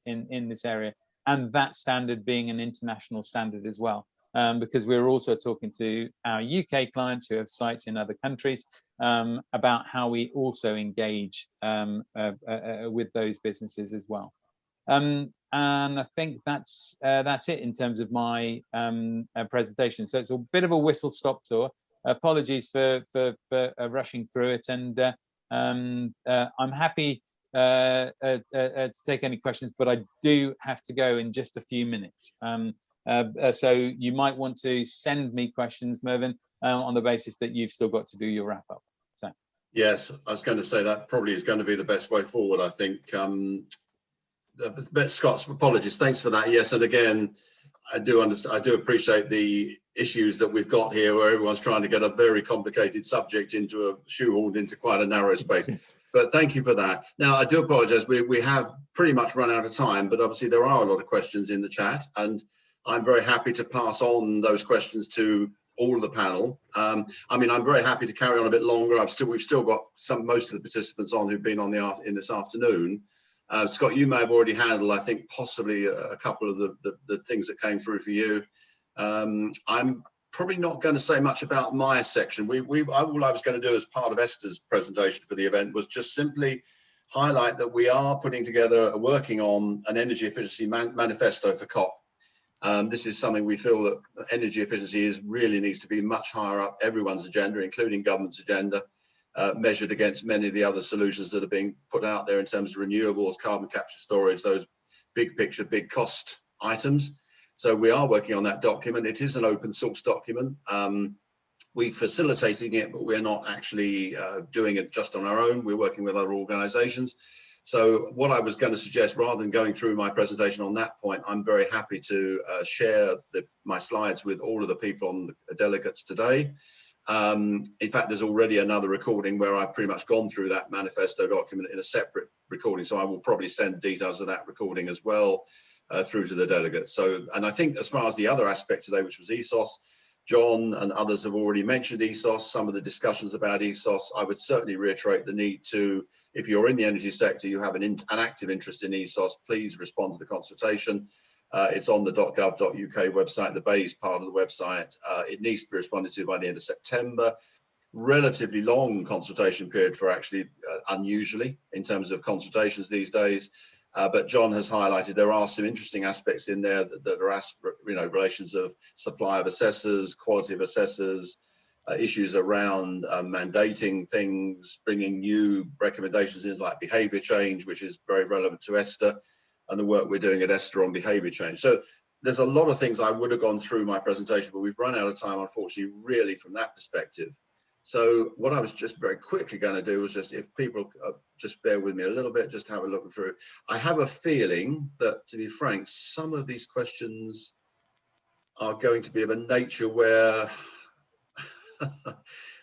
area, and that standard being an international standard as well, because we're also talking to our UK clients who have sites in other countries about how we also engage with those businesses as well. And I think that's it in terms of my presentation. So it's a bit of a whistle-stop tour. Apologies for rushing through it, and I'm happy to take any questions, but I do have to go in just a few minutes. So you might want to send me questions, Mervyn, on the basis that you've still got to do your wrap-up. So. Yes, I was going to say that probably is going to be the best way forward, I think. Scott's apologies, thanks for that. Yes, and again, I do understand, I do appreciate the issues that we've got here, where everyone's trying to get a very complicated subject into a shoehorned into quite a narrow space. But thank you for that. Now, I do apologize, we have pretty much run out of time, but obviously there are a lot of questions in the chat, and I'm very happy to pass on those questions to all of the panel. I mean, I'm very happy to carry on a bit longer. We've still got most of the participants on who've been on in this afternoon. Scott, you may have already handled, I think, possibly a couple of the things that came through for you. I'm probably not going to say much about my section. All I was going to do as part of ESTA's presentation for the event was just simply highlight that we are putting together, working on an energy efficiency manifesto for COP. This is something we feel that energy efficiency really needs to be much higher up everyone's agenda, including government's agenda. Measured against many of the other solutions that are being put out there in terms of renewables, carbon capture storage, those big picture, big cost items. So we are working on that document. It is an open source document. We're facilitating it, but we're not actually doing it just on our own. We're working with other organizations. So what I was going to suggest, rather than going through my presentation on that point, I'm very happy to share my slides with all of the people on the delegates today. In fact, there's already another recording where I've pretty much gone through that manifesto document in a separate recording. So I will probably send details of that recording as well through to the delegates. So, and I think as far as the other aspect today, which was ESOS, John and others have already mentioned ESOS, some of the discussions about ESOS. I would certainly reiterate the need to, if you're in the energy sector, you have an active interest in ESOS, please respond to the consultation. It's on the .gov.uk website, the BEIS part of the website. It needs to be responded to by the end of September. Relatively long consultation period for actually unusually in terms of consultations these days. But John has highlighted there are some interesting aspects in there that are relations of supply of assessors, quality of assessors, issues around mandating things, bringing new recommendations in like behaviour change, which is very relevant to ESTA, and the work we're doing at ESTA on behaviour change. So there's a lot of things I would have gone through my presentation, but we've run out of time, unfortunately, really from that perspective. So what I was just very quickly going to do was just, if people just bear with me a little bit, just have a look through. I have a feeling that, to be frank, some of these questions are going to be of a nature where,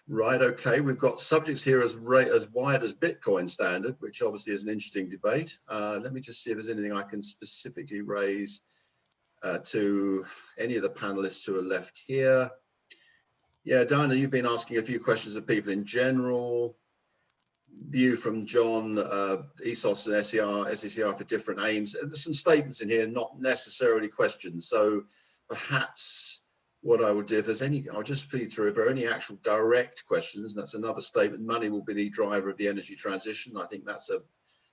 right, okay, we've got subjects here as wide as Bitcoin standard, which obviously is an interesting debate. Let me just see if there's anything I can specifically raise to any of the panelists who are left here. Yeah, Diana, you've been asking a few questions of people in general. View from John, ESOS and SECR for different aims. There's some statements in here, not necessarily questions. So perhaps what I would do, if there's any, I'll just feed through if there are any actual direct questions. And that's another statement. Money will be the driver of the energy transition. I think that's a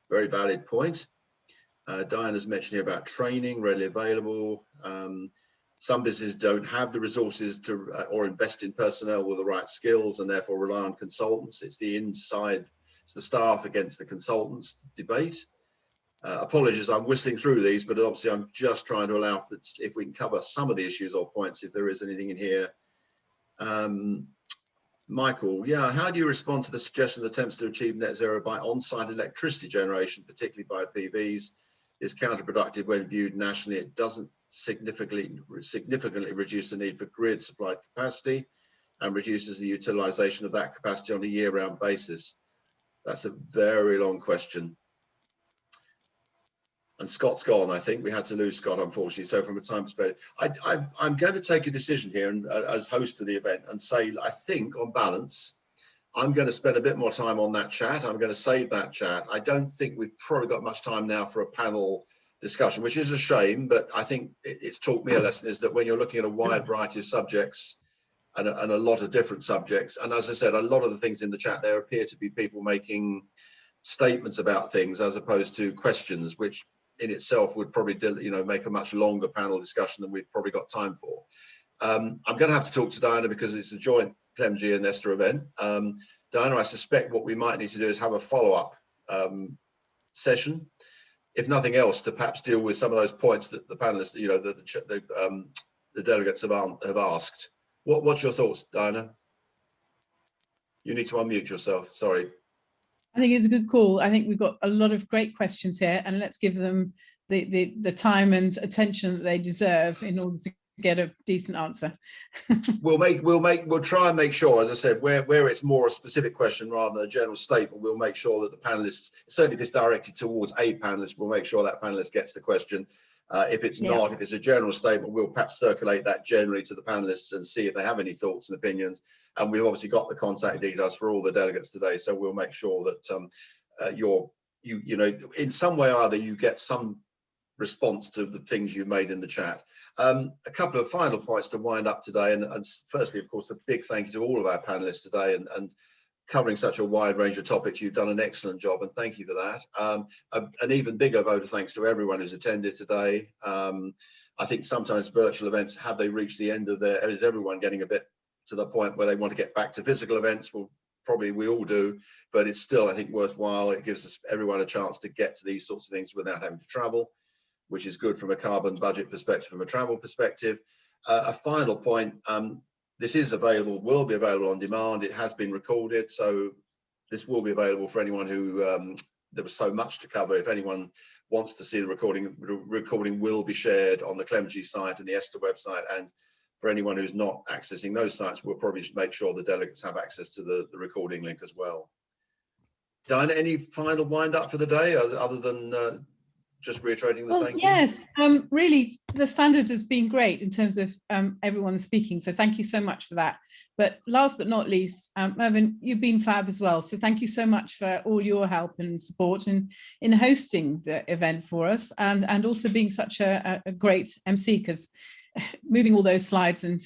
very valid point. Diana's mentioning about training, readily available. Some businesses don't have the resources to or invest in personnel with the right skills and therefore rely on consultants. It's the staff against the consultants debate. Apologies, I'm whistling through these, but obviously I'm just trying to allow if we can cover some of the issues or points, if there is anything in here. Michael, yeah, how do you respond to the suggestion that attempts to achieve net zero by on-site electricity generation, particularly by PVs, is counterproductive when viewed nationally? It doesn't significantly reduce the need for grid supply capacity and reduces the utilization of that capacity on a year-round basis. That's a very long question. And Scott's gone. I think we had to lose Scott, unfortunately. So from a time perspective, I'm going to take a decision here and, as host of the event, and say, I think on balance, I'm going to spend a bit more time on that chat. I'm going to save that chat. I don't think we've probably got much time now for a panel discussion, which is a shame, but I think it's taught me a lesson, is that when you're looking at a wide variety of subjects and a lot of different subjects, and as I said, a lot of the things in the chat there appear to be people making statements about things as opposed to questions, which in itself would probably, make a much longer panel discussion than we've probably got time for. I'm going to have to talk to Diana because it's a joint CLEMG and ESTA event. Diana, I suspect what we might need to do is have a follow-up session, if nothing else, to perhaps deal with some of those points that the panelists, the delegates have asked. What's your thoughts, Diana? You need to unmute yourself. Sorry. I think it's a good call. I think we've got a lot of great questions here, and let's give them the time and attention that they deserve in order to get a decent answer. We'll try and make sure, as I said, where it's more a specific question rather than a general statement, we'll make sure that the panelists, certainly if it's directed towards a panelist, we'll make sure that panelist gets the question. If it's not, if it's a general statement, we'll perhaps circulate that generally to the panelists and see if they have any thoughts and opinions. And we've obviously got the contact details for all the delegates today, so we'll make sure that in some way or other you get some response to the things you've made in the chat. A couple of final points to wind up today, and firstly, of course, a big thank you to all of our panelists today, and covering such a wide range of topics. You've done an excellent job, and thank you for that. An even bigger vote of thanks to everyone who's attended today. I think sometimes virtual events, have they reached the end of is everyone getting a bit to the point where they want to get back to physical events? Well, probably we all do, but it's still, I think, worthwhile. It gives everyone a chance to get to these sorts of things without having to travel, which is good from a carbon budget perspective, from a travel perspective. A final point, this is available, will be available on demand. It has been recorded, so this will be available for anyone who, there was so much to cover. If anyone wants to see the recording will be shared on the CLEMG site and the ESTA website. And for anyone who's not accessing those sites, we'll probably make sure the delegates have access to the recording link as well. Diana, any final wind up for the day other than just reiterating the thank you? Yes, really, the standard has been great in terms of everyone speaking. So thank you so much for that. But last but not least, Mervyn, you've been fab as well. So thank you so much for all your help and support in hosting the event for us, and also being such a great MC, because moving all those slides and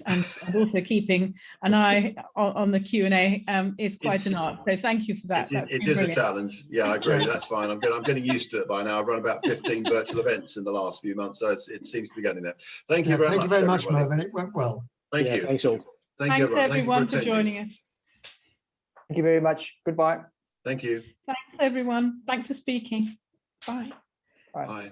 also keeping an eye on the Q&A is quite an art. So thank you for that. It is a challenge. Yeah, I agree. That's fine. I'm getting used to it by now. I've run about 15 virtual events in the last few months, so it seems to be getting there. Thank you very much. Thank you very much, Mervyn. It went well. Thank you. Thanks all. Thanks everyone for joining us. Thank you very much. Goodbye. Thank you. Thanks everyone. Thanks for speaking. Bye. Bye.